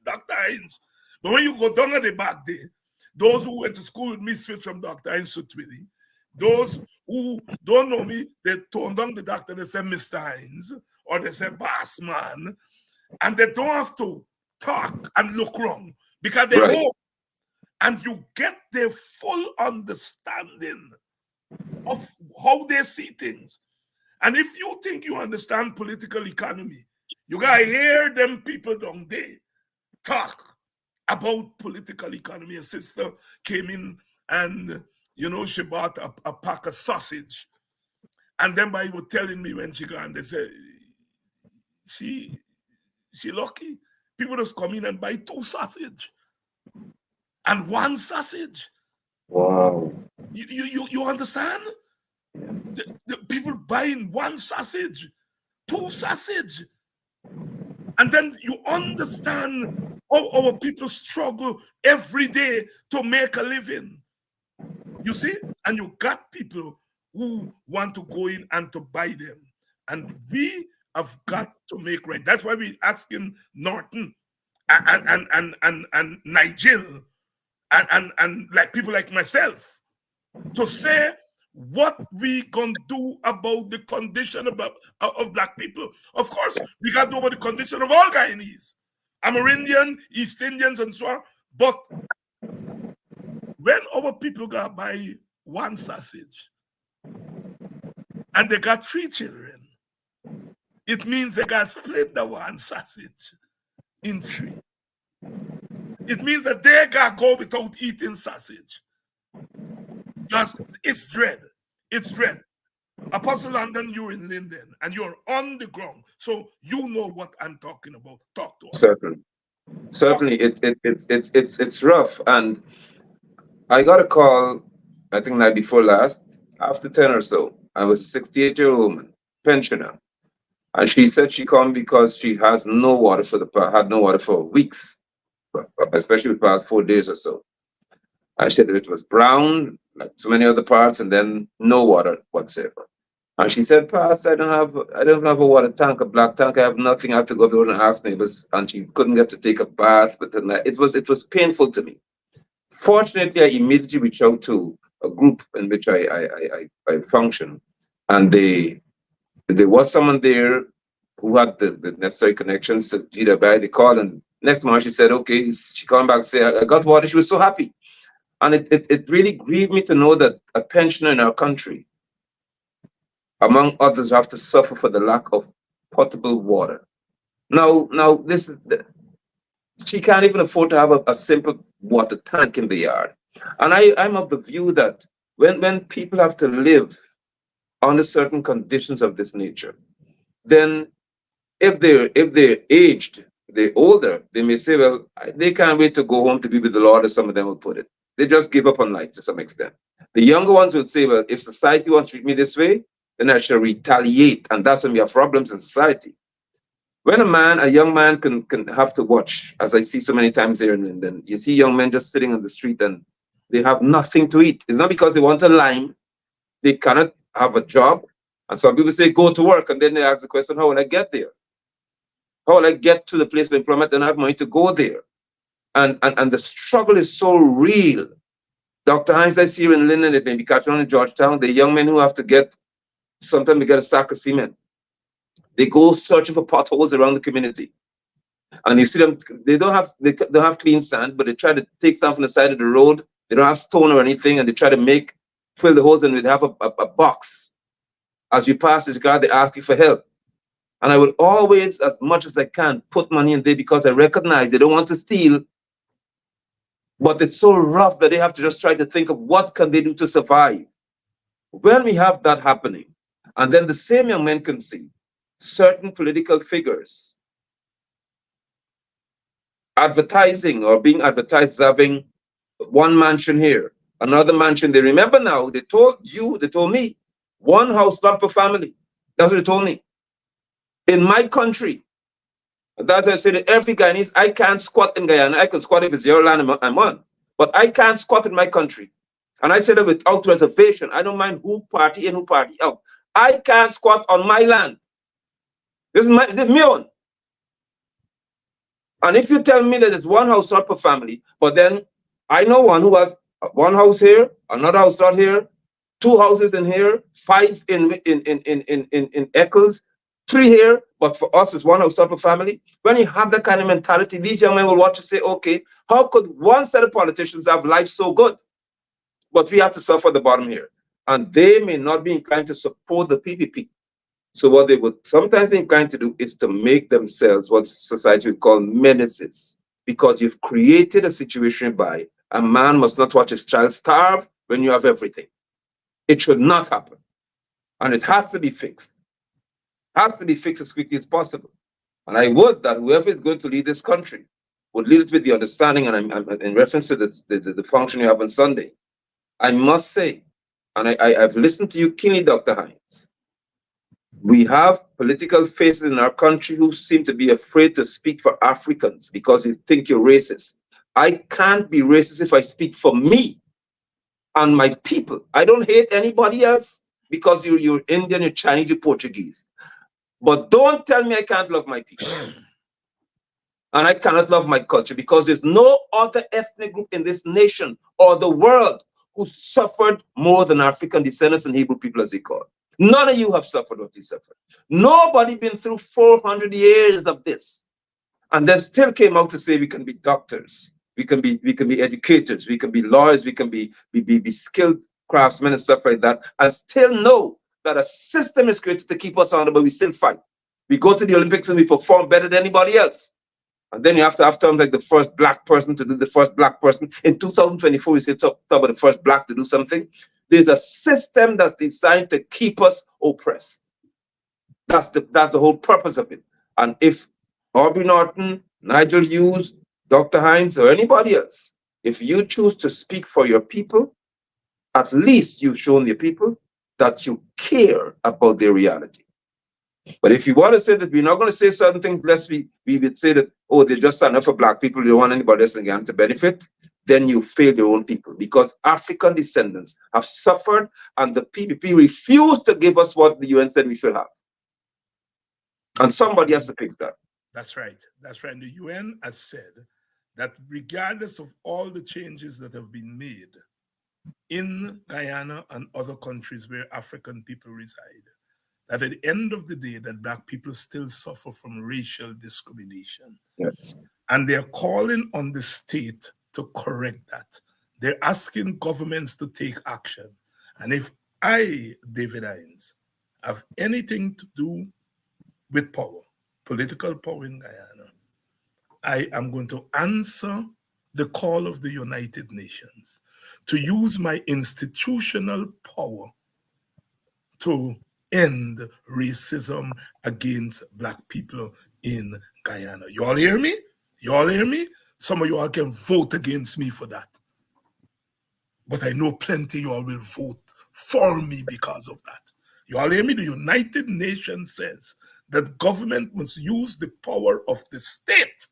Dr. Hines. But when you go down at the back there, those who went to school with me switch from Dr. Hines to Twilly. Those who don't know me, they turn down the doctor, they say Mr. Hines, or they say boss man, and they don't have to talk and look wrong because they're home. And you get their full understanding of how they see things. And if you think you understand political economy, you gotta hear them people down there talk about political economy. A sister came in and, you know, she bought a pack of sausage. And then by was telling me when she got, they said, she lucky. People just come in and buy 2 sausage and 1 sausage. Wow. You understand? The people buying 1 sausage, 2 sausage. And then you understand how our people struggle every day to make a living. You see? And you got people who want to go in and to buy them. And we have got to make right. That's why we're asking Norton and Nigel and like people like myself to say what we can do about the condition of black people. Of course, we got to do about the condition of all Guyanese, Amerindian, East Indians, and so on. But when our people got buy 1 sausage and they got 3 children, it means they got split the 1 sausage in 3. It means that they got go without eating sausage. Just, it's dread. It's dread. Apostle London, you're in Linden and you're on the ground, so you know what I'm talking about. Talk to us. Certainly, it's rough. And I got a call, I think night before last, after 10 or so. I was a 68-year-old woman, pensioner, and she said she come because she has no water had no water for weeks, especially the past 4 days or so. I said it was brown, like so many other parts, and then no water whatsoever. And she said, Pastor, I don't have a water tank, a black tank. I have nothing. I have to go over and ask neighbors. And she couldn't get to take a bath. But it was painful to me. Fortunately, I immediately reached out to a group in which I function, and there was someone there who had the necessary connections to either buy the call. And next morning she said, okay, she came back and said, I got water. She was so happy. And it really grieved me to know that a pensioner in our country, among others, have to suffer for the lack of potable water. Now this is she can't even afford to have a simple water tank in the yard. And I'm of the view that when people have to live under certain conditions of this nature, then if they're aged, they're older, they may say, well, they can't wait to go home to be with the Lord, as some of them will put it. They just give up on life to some extent. The younger ones would say, well, if society wants to treat me this way, then I shall retaliate. And that's when we have problems in society. When a young man can have to watch, as I see so many times here in London, you see young men just sitting on the street and they have nothing to eat. It's not because they want a line, they cannot have a job. And some people say, go to work. And then they ask the question, how will I get there? How will I get to the place of employment and have money to go there? And the struggle is so real. Dr. Hines, I see you in Linden, it may be catching on in Georgetown, the young men who have to get, sometimes they get a sack of cement. They go searching for potholes around the community. And you see them, they don't have clean sand, but they try to take some from the side of the road. They don't have stone or anything, and they try to fill the holes, and they have a box. As you pass this guard, they ask you for help. And I will always, as much as I can, put money in there because I recognize they don't want to steal. But it's so rough that they have to just try to think of what can they do to survive. When we have that happening, and then the same young men can see certain political figures advertising or being advertised as having one mansion here, another mansion there. Remember now, they told me, one house, not per family. That's what they told me. In my country, that's why I said to every Guyanese, I can't squat in Guyana. I can squat if it's your land I'm on. But I can't squat in my country. And I said it without reservation. I don't mind who party in, who party out. I can't squat on my land. This is my own. And if you tell me that it's one house not per family, but then I know one who has one house here, another house out here, 2 houses in here, 5 in Eccles, 3 here, but for us it's one house not per family. When you have that kind of mentality, these young men will watch and say, okay, how could one set of politicians have life so good? But we have to suffer at the bottom here. And they may not be inclined to support the PPP. So what they would sometimes be inclined to do is to make themselves what society would call menaces, because you've created a situation by a man must not watch his child starve when you have everything. It should not happen. And it has to be fixed. It has to be fixed as quickly as possible. And I would that whoever is going to lead this country would lead it with the understanding, and I'm in reference to the function you have on Sunday. I must say, and I've listened to you keenly, Dr. Hines, we have political faces in our country who seem to be afraid to speak for Africans because you think you're racist. I can't be racist if I speak for me and my people. I don't hate anybody else because you're Indian, you're Chinese, you're Portuguese. But don't tell me I can't love my people. And I cannot love my culture, because there's no other ethnic group in this nation or the world who suffered more than African descendants and Hebrew people, as they call. None of you have suffered what we suffered. Nobody been through 400 years of this and then still came out to say we can be doctors, we can be educators, we can be lawyers, we can be skilled craftsmen and stuff like that, and still know that a system is created to keep us under, but we still fight. We go to the Olympics and we perform better than anybody else. And then you have to have terms like the first black person to do the first black person. In 2024, we say talk about the first black to do something. There's a system that's designed to keep us oppressed. That's the whole purpose of it. And if Aubrey Norton, Nigel Hughes, Dr. Hines, or anybody else, if you choose to speak for your people, at least you've shown your people that you care about their reality. But if you want to say that we're not going to say certain things, lest we would say that, oh, they're just enough for black people, they don't want anybody else again to benefit, then you fail your own people, because African descendants have suffered and the PPP refused to give us what the UN said we should have. And somebody has to fix that. That's right. That's right. And the UN has said that regardless of all the changes that have been made in Guyana and other countries where African people reside, that at the end of the day, that black people still suffer from racial discrimination. Yes. And they're calling on the state to correct that. They're asking governments to take action. And if I, David Hines, have anything to do with power, political power in Guyana, I am going to answer the call of the United Nations to use my institutional power to end racism against black people in Guyana. You all hear me? You all hear me? Some of you all can vote against me for that. But I know plenty of you all will vote for me because of that. You all hear me? The United Nations says that government must use the power of the state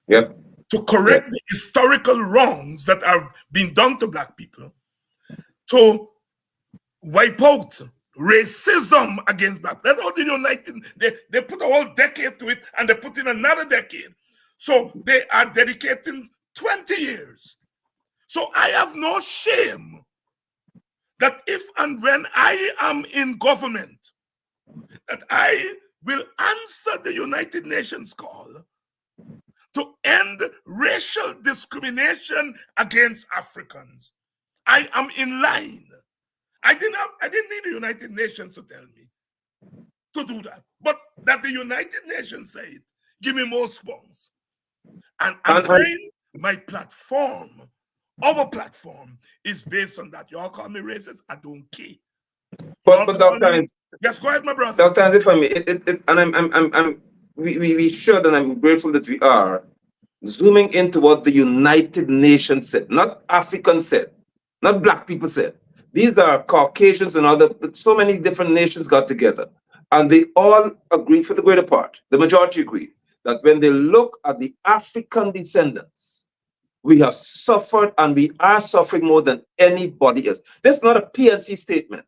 to correct the historical wrongs that have been done to black people, to wipe out racism against black. That's how the United, they put a whole decade to it and they put in another decade. So they are dedicating 20 years. So I have no shame that if and when I am in government, that I will answer the United Nations call to end racial discrimination against Africans. I am in line. I didn't need the United Nations to tell me to do that. But that the United Nations say it, give me more spawns. And I'm saying my platform, our platform, is based on that. Y'all call me racist, I don't care. But Dr. Yes, go ahead, my brother. Dr. If I may, and we should, and I'm grateful that we are zooming into what the United Nations said, not Africans said, not black people said. These are Caucasians and other, so many different nations got together. And they all agreed, for the greater part, the majority agreed, that when they look at the African descendants, we have suffered and we are suffering more than anybody else. This is not a PNC statement.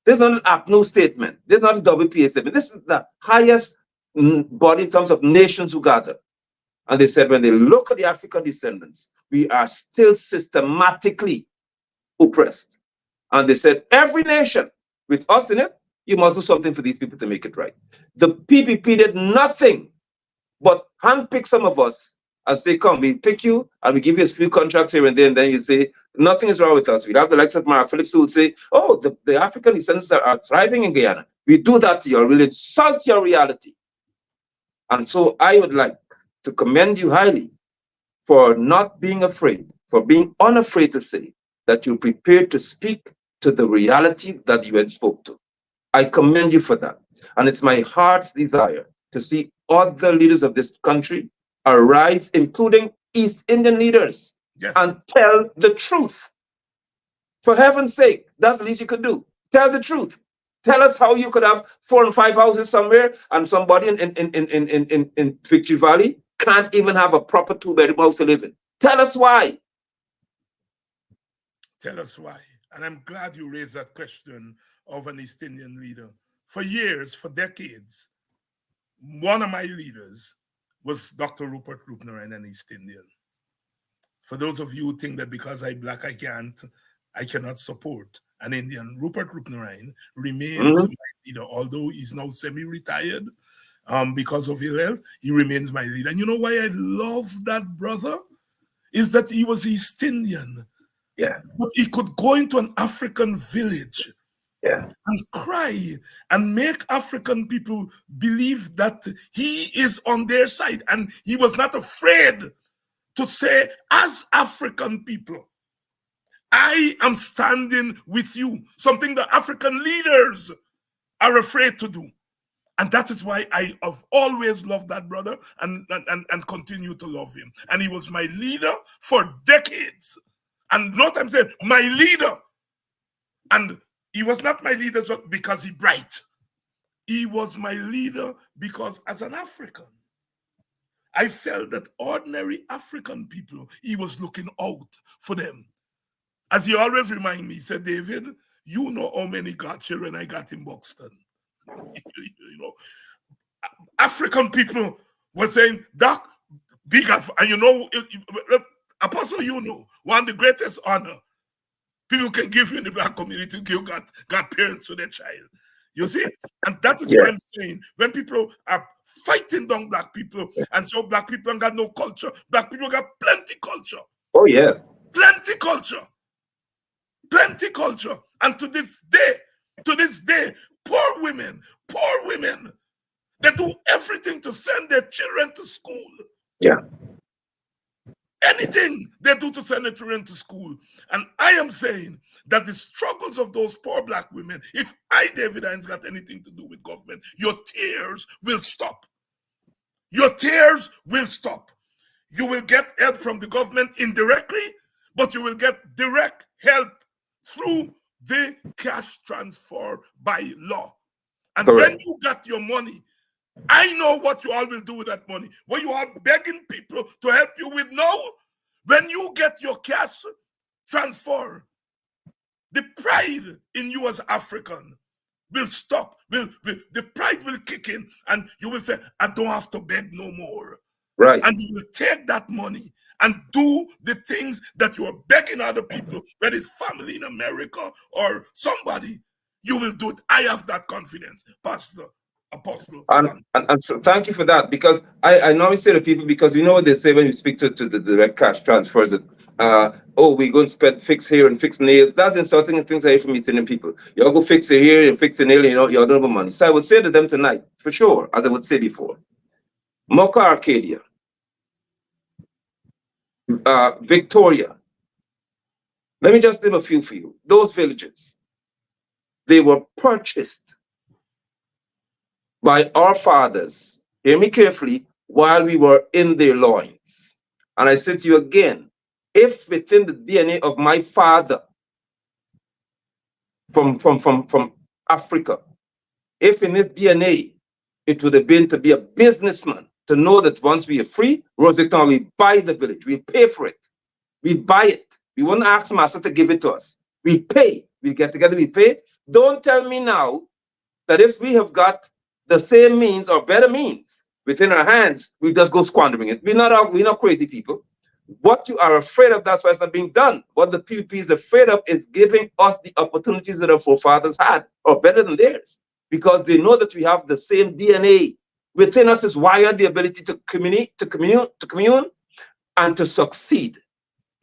This is not an APNO statement. This is not a WPA statement. This is the highest body in terms of nations who gather. And they said when they look at the African descendants, we are still systematically oppressed. And they said, every nation with us in it, you must do something for these people to make it right. The PPP did nothing but handpick some of us and say, come, we pick you and we give you a few contracts here and there. And then you say, nothing is wrong with us. We'd have the likes of Mark Phillips who would say, oh, the African descendants are thriving in Guyana. We do that to you. We'll insult your reality. And so I would like to commend you highly for not being afraid, for being unafraid to say that you're prepared to speak to the reality that you had spoke to. I commend you for that. And it's my heart's desire to see other leaders of this country arise, including East Indian leaders, and tell the truth. For heaven's sake, that's the least you could do. Tell the truth. Tell us how you could have 4 and 5 houses somewhere and somebody in Victory Valley can't even have a proper 2-bedroom house to live in. Tell us why. Tell us why. And I'm glad you raised that question of an East Indian leader. For years, for decades, one of my leaders was Dr. Rupert Rupnarain, an East Indian. For those of you who think that because I'm black, I cannot support an Indian, Rupert Rupnarain remains my leader, although he's now semi-retired because of his health, he remains my leader. And you know why I love that brother? Is that he was East Indian. Yeah. But he could go into an African village and cry and make African people believe that he is on their side. And he was not afraid to say, as African people, I am standing with you, something that African leaders are afraid to do. And that is why I have always loved that brother and continue to love him. And he was my leader for decades. And not I'm saying my leader. And he was not my leader just because he bright. He was my leader because as an African, I felt that ordinary African people, he was looking out for them. As he always remind me, he said, David, you know how many godchildren I got in Buxton. You know, African people were saying, Doc, big, and you know, Apostle, you know, one of the greatest honor people can give you in the black community, give God parents to their child. You see? And that is what I'm saying. When people are fighting down black people, and so black people ain't got no culture, black people got plenty culture. Oh, yes. Plenty culture. Plenty culture. And to this day, poor women, they do everything to send their children to school. Yeah. Anything they do to send their children to school. And I am saying that the struggles of those poor black women, if I, David Hines, got anything to do with government, your tears will stop. Your tears will stop. You will get help from the government indirectly, but you will get direct help through the cash transfer by law. And Correct. when you got your money, I know what you all will do with that money. What you are begging people to help you with now, when you get your cash transfer, the pride in you as African will stop. The pride will kick in, and you will say, I don't have to beg no more. Right. And you will take that money and do the things that you are begging other people, whether it's family in America or somebody, you will do it. I have that confidence, Pastor Apostle London. And so thank you for that, because I normally say to people, because we know what they say when you speak to the direct cash transfers, that oh, we're going to spend fix here and fix nails. That's insulting things I hear from Eastern people. Y'all go fix it here and fix the nail, y'all don't have money. So I would say to them tonight, for sure, as I would say before, Mocha Arcadia, Victoria, let me just name a few for you. Those villages, they were purchased by our fathers, hear me carefully, while we were in their loins. And I say to you again, if within the DNA of my father from Africa, if in his DNA it would have been to be a businessman, to know that once we are free, Rosicton, we buy the village, we pay for it, we buy it. We won't ask master to give it to us. We pay, we get together, we pay. Don't tell me now that if we have got the same means or better means within our hands, we just go squandering it. We're not crazy people. What you are afraid of, that's why it's not being done. What the PvP is afraid of is giving us the opportunities that our forefathers had, or better than theirs, because they know that we have the same DNA. Within us is wired the ability to commune, and to succeed.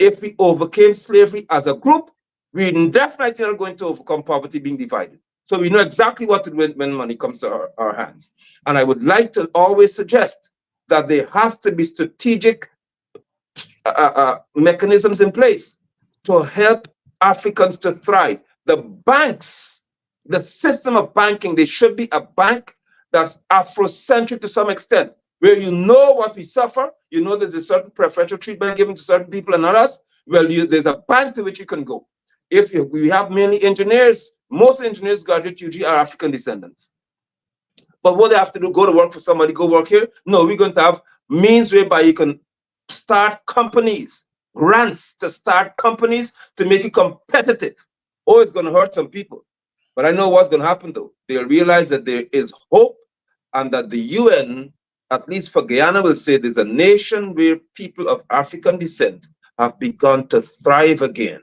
If we overcame slavery as a group, we're definitely not going to overcome poverty being divided. So we know exactly what to do when money comes to our hands. And I would like to always suggest that there has to be strategic mechanisms in place to help Africans to thrive. The banks, the system of banking, there should be a bank that's Afrocentric to some extent, where you know what we suffer, you know there's a certain preferential treatment given to certain people and others. Well, there's a bank to which you can go. If we have many engineers, most engineers graduate UG are African descendants. But what they have to do, go to work for somebody, go work here? No, we're going to have means whereby you can start companies, grants to start companies to make it competitive. Oh, it's going to hurt some people. But I know what's going to happen though. They'll realize that there is hope, and that the UN, at least for Guyana, will say there's a nation where people of African descent have begun to thrive again,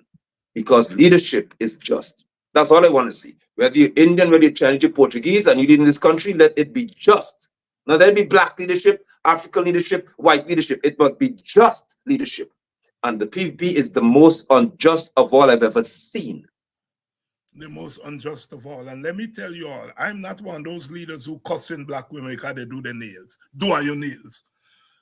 because leadership is just. That's all I want to see. Whether you're Indian, whether you're Chinese, you're Portuguese, and you lead in this country, let it be just. Now, there be black leadership, African leadership, white leadership. It must be just leadership. And the PvP is the most unjust of all I've ever seen. The most unjust of all. And let me tell you all, I'm not one of those leaders who cussing black women because they do their nails. Do your nails.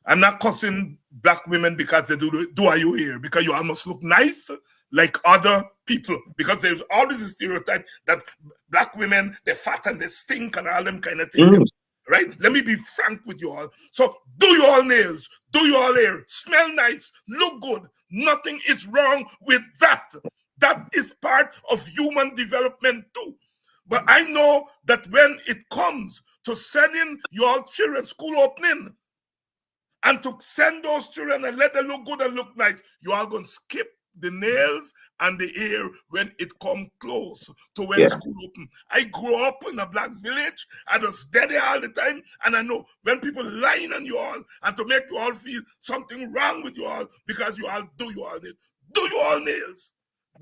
I'm not cussing black women because they do your hair, because you almost look nice like other people. Because there's always a stereotype that black women, they're fat and they stink and all them kind of things. Right? Let me be frank with you all. So do your nails, do your hair, smell nice, look good. Nothing is wrong with that. That is part of human development too. But I know that when it comes to sending your children school opening, and to send those children and let them look good and look nice, you are going to skip the nails and the hair when it come close to when school open. I grew up in a black village. I was steady all the time. And I know when people lying on you all and to make you all feel something wrong with you all because you all do your nails. Do your nails.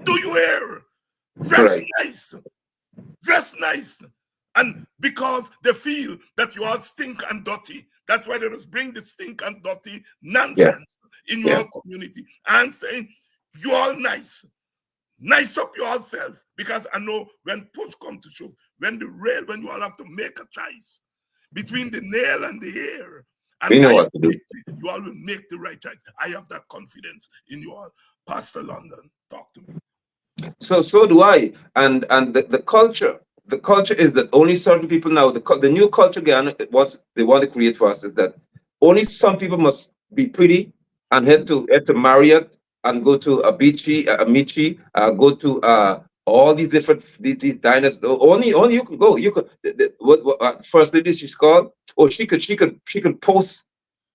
Do your hair. Dress nice. Dress nice. And because they feel that you all stink and dirty, that's why they just bring the stink and dirty nonsense in your community. I'm saying you all nice. Nice up yourself, because I know when push comes to shove, when you all have to make a choice between the nail and the hair, And We know what to do. you all will make the right choice. I have that confidence in you all. Pastor London, talk to me. So do I. And the culture is that only certain people now, the new culture again, what they want to create for us is that only some people must be pretty and head to Marriott and go to Amici, go to all these different these diners. Only you can go. You could what first lady she's called. Oh, she could post.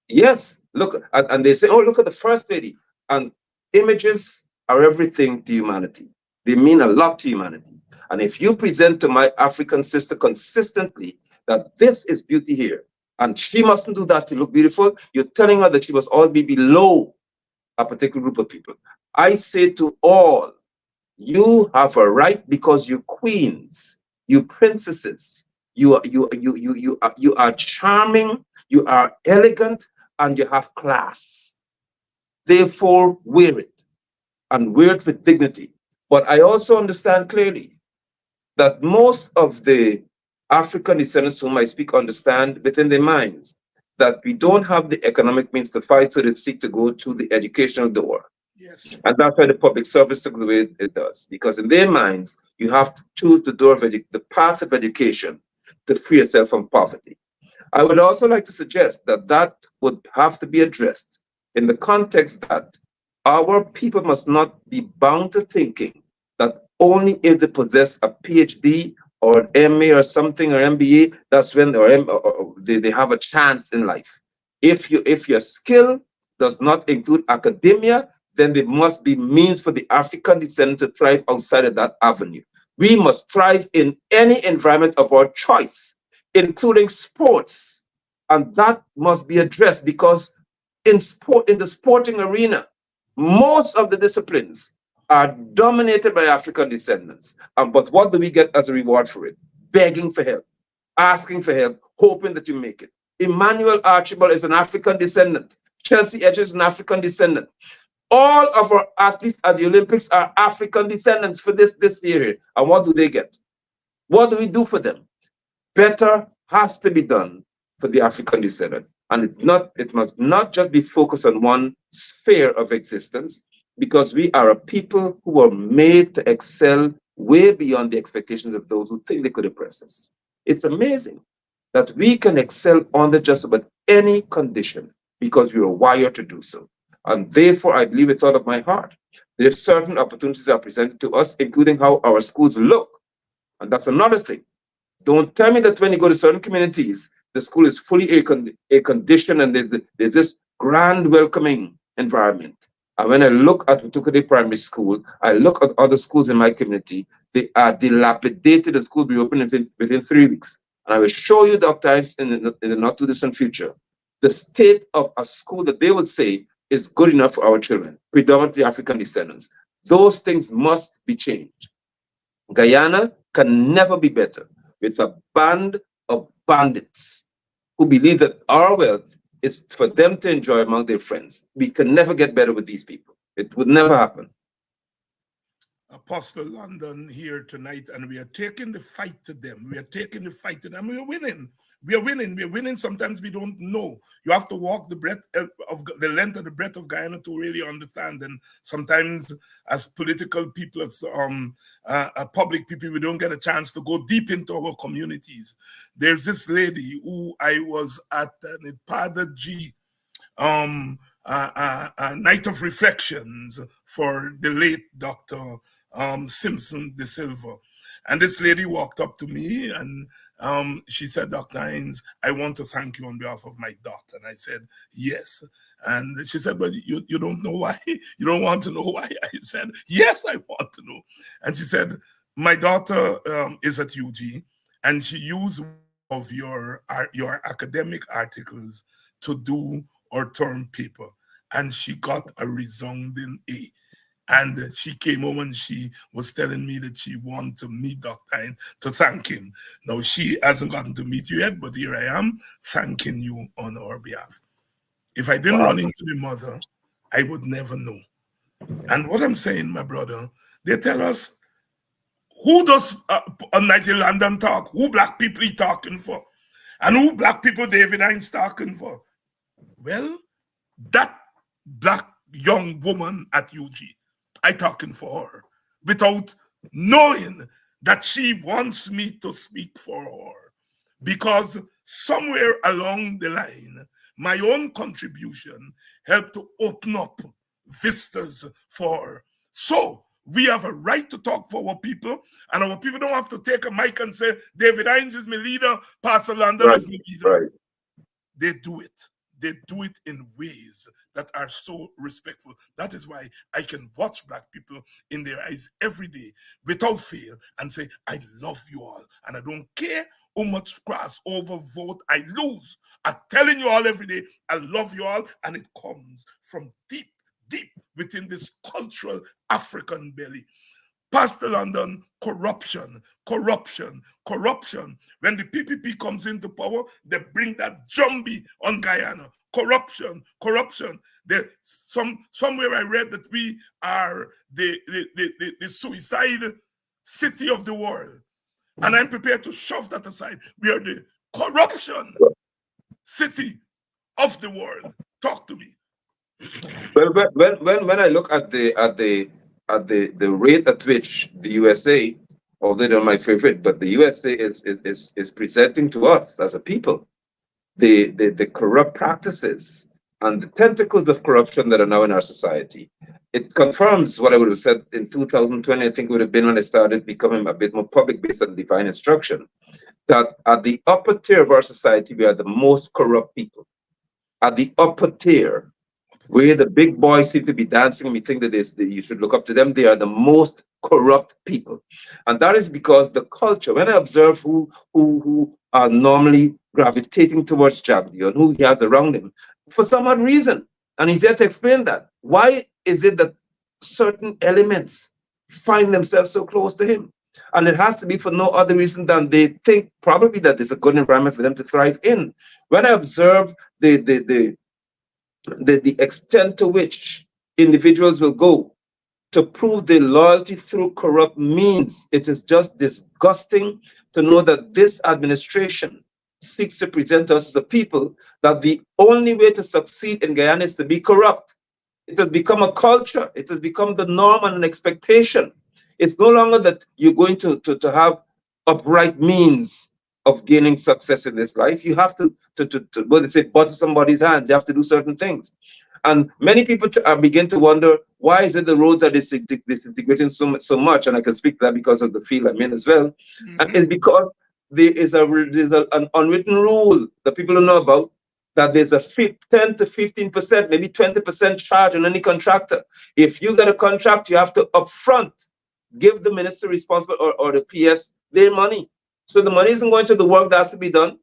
Yes, look, and they say, oh, look at the first lady. And images are everything to humanity. They mean a lot to humanity. And if you present to my African sister consistently that this is beauty here, and she mustn't do that to look beautiful, you're telling her that she must always be below a particular group of people. I say to all, you have a right because you queens, you princesses, you are charming, you are elegant, and you have class. Therefore, wear it and wear it with dignity. But I also understand clearly that most of the African descendants whom I speak understand within their minds that we don't have the economic means to fight, so they seek to go through the educational door. Yes. And that's why the public service took the way it does. Because in their minds, you have to choose the door of the path of education to free yourself from poverty. I would also like to suggest that that would have to be addressed in the context that our people must not be bound to thinking that only if they possess a PhD or an MA or something or MBA, that's when they have a chance in life. If your skill does not include academia, then there must be means for the African descendant to thrive outside of that avenue. We must thrive in any environment of our choice, including sports. And that must be addressed because in the sporting arena, most of the disciplines are dominated by African descendants. But what do we get as a reward for it? Begging for help, asking for help, hoping that you make it. Emmanuel Archibald is an African descendant. Chelsea Edge is an African descendant. All of our athletes at the Olympics are African descendants for this year. And what do they get? What do we do for them? Better has to be done for the African descendant. And it must not just be focused on one sphere of existence, because we are a people who are made to excel way beyond the expectations of those who think they could oppress us. It's amazing that we can excel under just about any condition because we are wired to do so. And therefore, I believe with all of my heart, there's certain opportunities are presented to us, including how our schools look. And that's another thing. Don't tell me that when you go to certain communities, the school is fully air-conditioned and there's this grand welcoming environment. And when I look at Utukade Primary School, I look at other schools in my community, they are dilapidated. The school will be open within 3 weeks. And I will show you, Dr. Ice, in the not too distant future, the state of a school that they would say is good enough for our children, predominantly African descendants. Those things must be changed. Guyana can never be better with a band of bandits who believe that our wealth is for them to enjoy among their friends. We can never get better with these people. It would never happen. Apostle London here tonight, and we are taking the fight to them. We are taking the fight to them. We are winning. We are winning. We are winning. Sometimes we don't know. You have to walk the breadth of the length and the breadth of Guyana to really understand. And sometimes, as political people, as public people, we don't get a chance to go deep into our communities. There's this lady who I was at an Ipada G a night of reflections for the late Dr. Simpson de Silva. And this lady walked up to me and she said, Dr. Hines, I want to thank you on behalf of my daughter. And I said, yes. And she said, but you don't know why? You don't want to know why? I said, yes, I want to know. And she said, my daughter is at UG and she used of your academic articles to do our term paper. And she got a resounding A. And she came home and she was telling me that she wanted to meet Dr. Hines to thank him. Now, she hasn't gotten to meet you yet, but here I am thanking you on our behalf. If I didn't run into the mother, I would never know. And what I'm saying, my brother, they tell us, who does Nigel London talk? Who black people he talking for? And who black people David Hines talking for? Well, that black young woman at UG, I talking for her without knowing that she wants me to speak for her. Because somewhere along the line, my own contribution helped to open up vistas for her. So we have a right to talk for our people, and our people don't have to take a mic and say, David Hines is my leader, Pastor London Right, is my leader. right. They do it. They do it in ways that are so respectful. That is why I can watch black people in their eyes every day without fail and say, I love you all. And I don't care how much crossover vote I lose. I'm telling you all every day, I love you all. And it comes from deep, deep within this cultural African belly. Pastor London, corruption, corruption, corruption. When the PPP comes into power, they bring that zombie on Guyana. Corruption, corruption. Somewhere I read that we are the suicide city of the world. And I'm prepared to shove that aside. We are the corruption city of the world. Talk to me. Well, when I look at the rate at which the USA, although they're my favorite, but the USA is presenting to us as a people the corrupt practices and the tentacles of corruption that are now in our society. It confirms what I would have said in 2020. I think it would have been when it started becoming a bit more public based on divine instruction. That at the upper tier of our society, we are the most corrupt people. At the upper tier, where the big boys seem to be dancing, and we think that you should look up to them, they are the most corrupt people. And that is because the culture, when I observe who are normally gravitating towards Jabdi and who he has around him, for some odd reason, and he's here to explain that. Why is it that certain elements find themselves so close to him? And it has to be for no other reason than they think probably that there's a good environment for them to thrive in. When I observe the extent to which individuals will go to prove their loyalty through corrupt means, it is just disgusting to know that this administration seeks to present us as a people that the only way to succeed in Guyana is to be corrupt. It has become a culture. It has become the norm and an expectation. It's no longer that you're going to have upright means of gaining success in this life. You have to what they say, butter somebody's hands. You have to do certain things. And many people begin to wonder, why is it the roads are disintegrating so much? And I can speak to that because of the field I'm in as well. Mm-hmm. And it's because there's an unwritten rule that people don't know about, that there's a 10 to 15%, maybe 20% charge on any contractor. If you get a contract, you have to upfront give the minister responsible or the PS their money. So the money isn't going to the work that has to be done.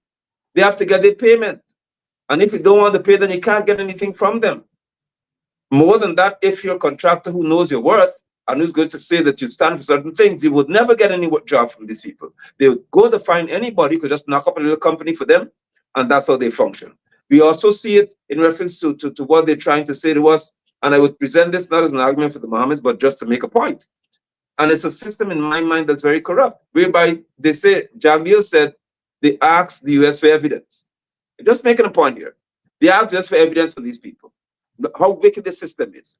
They have to get their payment. And if you don't want to pay, then you can't get anything from them. More than that, if you're a contractor who knows your worth and who's going to say that you stand for certain things, you would never get any job from these people. They would go to find anybody who could just knock up a little company for them, and that's how they function. We also see it in reference to what they're trying to say to us, and I would present this not as an argument for the Mohammeds, but just to make a point. And it's a system in my mind that's very corrupt, whereby they say, Jamil said, they asked the US for evidence. I'm just making a point here. They asked us for evidence on these people, how wicked the system is.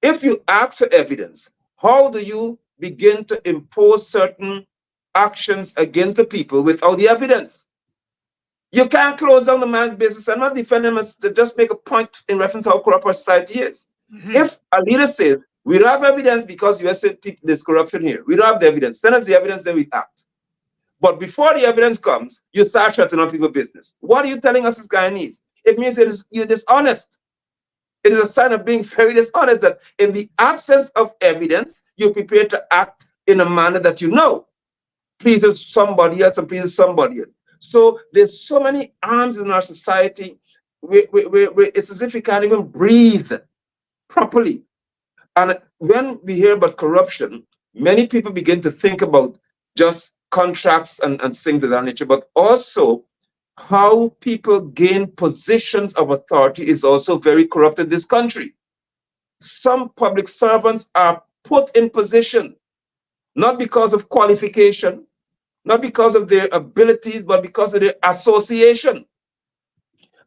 If you ask for evidence, how do you begin to impose certain actions against the people without the evidence? You can't close down the man's business. I'm not defending him, to just make a point in reference to how corrupt our society is. Mm-hmm. If a leader says, we don't have evidence because you said there's corruption here, we don't have the evidence, send us the evidence, then we act. But before the evidence comes, you start shutting down people's business. What are you telling us this guy needs? It means you're dishonest. It is a sign of being very dishonest that in the absence of evidence, you're prepared to act in a manner that you know pleases somebody else and pleases somebody else. So there's so many arms in our society where it's as if you can't even breathe properly. And when we hear about corruption, many people begin to think about just contracts and things of that nature, but also how people gain positions of authority is also very corrupt in this country. Some public servants are put in position, not because of qualification, not because of their abilities, but because of their association.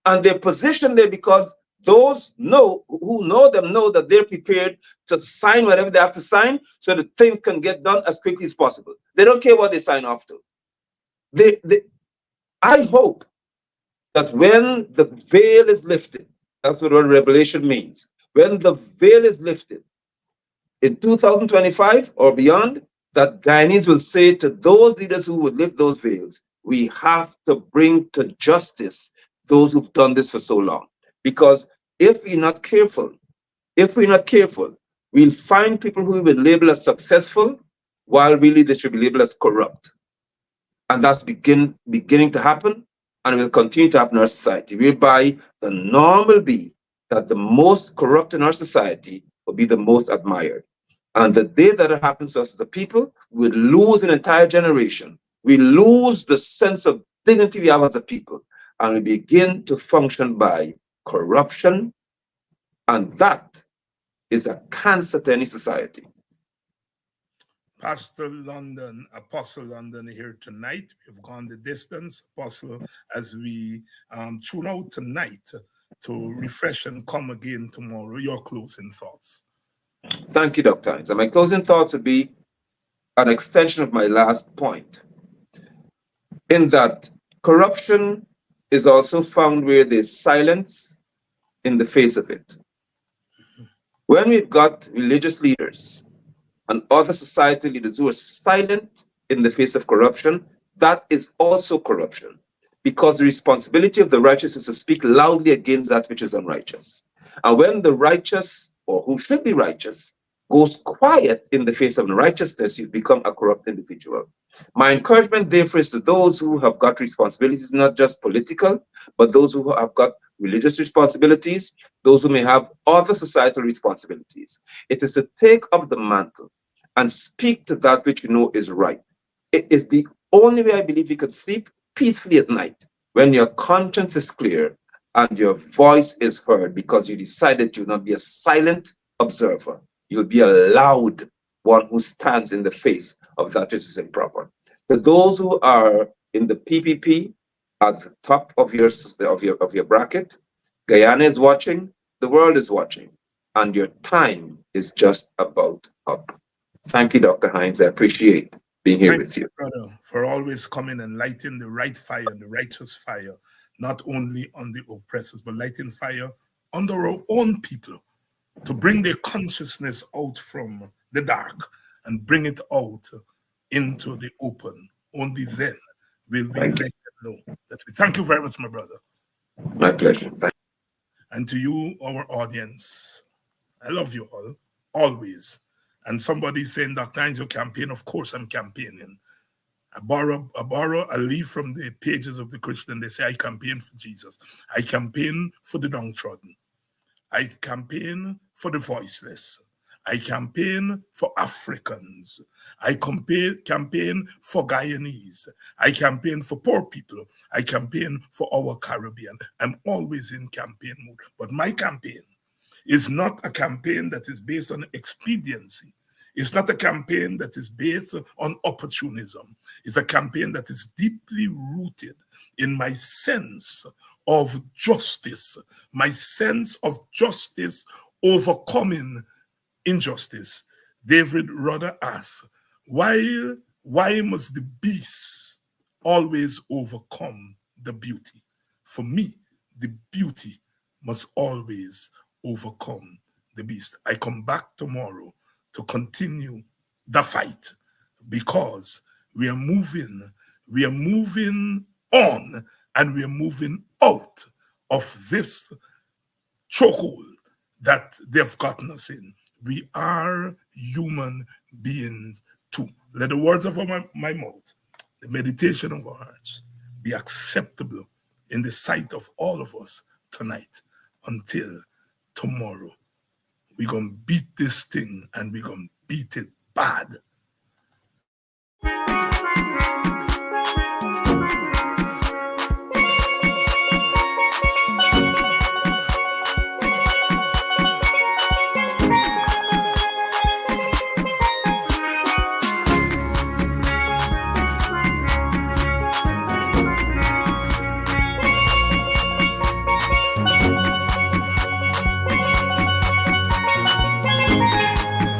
And they're positioned there because those who know them know that they're prepared to sign whatever they have to sign so that things can get done as quickly as possible. They don't care what they sign off to. I hope that when the veil is lifted, that's what Revelation means. When the veil is lifted in 2025 or beyond, that Guyanese will say to those leaders who would lift those veils, we have to bring to justice those who've done this for so long. Because if we're not careful, we'll find people who will label as successful while really they should be labeled as corrupt. And that's beginning to happen, and will continue to happen in our society, whereby the norm will be that the most corrupt in our society will be the most admired. And the day that it happens to us as a people, we lose an entire generation. We lose the sense of dignity we have as a people, and we begin to function by corruption, and that is a cancer to any society. Pastor London, Apostle London here tonight. We've gone the distance, Apostle, as we tune out tonight to refresh and come again tomorrow. Your closing thoughts. Thank you, Dr. Hines. And my closing thoughts would be an extension of my last point, in that corruption is also found where there's silence in the face of it. When we've got religious leaders and other society leaders who are silent in the face of corruption, that is also corruption, because the responsibility of the righteous is to speak loudly against that which is unrighteous. And when the righteous, or who should be righteous, goes quiet in the face of unrighteousness, you've become a corrupt individual. My encouragement, therefore, is to those who have got responsibilities, not just political, but those who have got religious responsibilities, those who may have other societal responsibilities. It is to take up the mantle and speak to that which you know is right. It is the only way I believe you could sleep peacefully at night, when your conscience is clear and your voice is heard, because you decided to not be a silent observer. You'll be a loud one who stands in the face of that which is improper. To those who are in the PPP at the top of your bracket, Guyana is watching, the world is watching, and your time is just about up. Thank you, Dr. Hines. I appreciate being here with you. Brother, for always coming and lighting the right fire, the righteous fire, not only on the oppressors, but lighting fire under our own people, to bring their consciousness out from the dark and bring it out into the open. Only then will we let them know that we thank you very much, my brother. My pleasure. Thank you. And to you, our audience, I love you all, always. And somebody saying, Dr. Hines, you campaign. Of course I'm campaigning. I leave from the pages of the Christian. They say, I campaign for Jesus. I campaign for the downtrodden. I campaign for the voiceless. I campaign for Africans. I campaign for Guyanese. I campaign for poor people. I campaign for our Caribbean. I'm always in campaign mode. But my campaign is not a campaign that is based on expediency. It's not a campaign that is based on opportunism. It's a campaign that is deeply rooted in my sense of justice, my sense of justice overcoming injustice. David Rudder asks, why must the beast always overcome the beauty? For me, the beauty must always overcome the beast. I come back tomorrow to continue the fight, because we are moving on, and we are moving out of this chokehold that they've gotten us in. We are human beings too. Let the words of my mouth, the meditation of our hearts, be acceptable in the sight of all of us tonight. Until tomorrow, we're going to beat this thing, and we're going to beat it bad.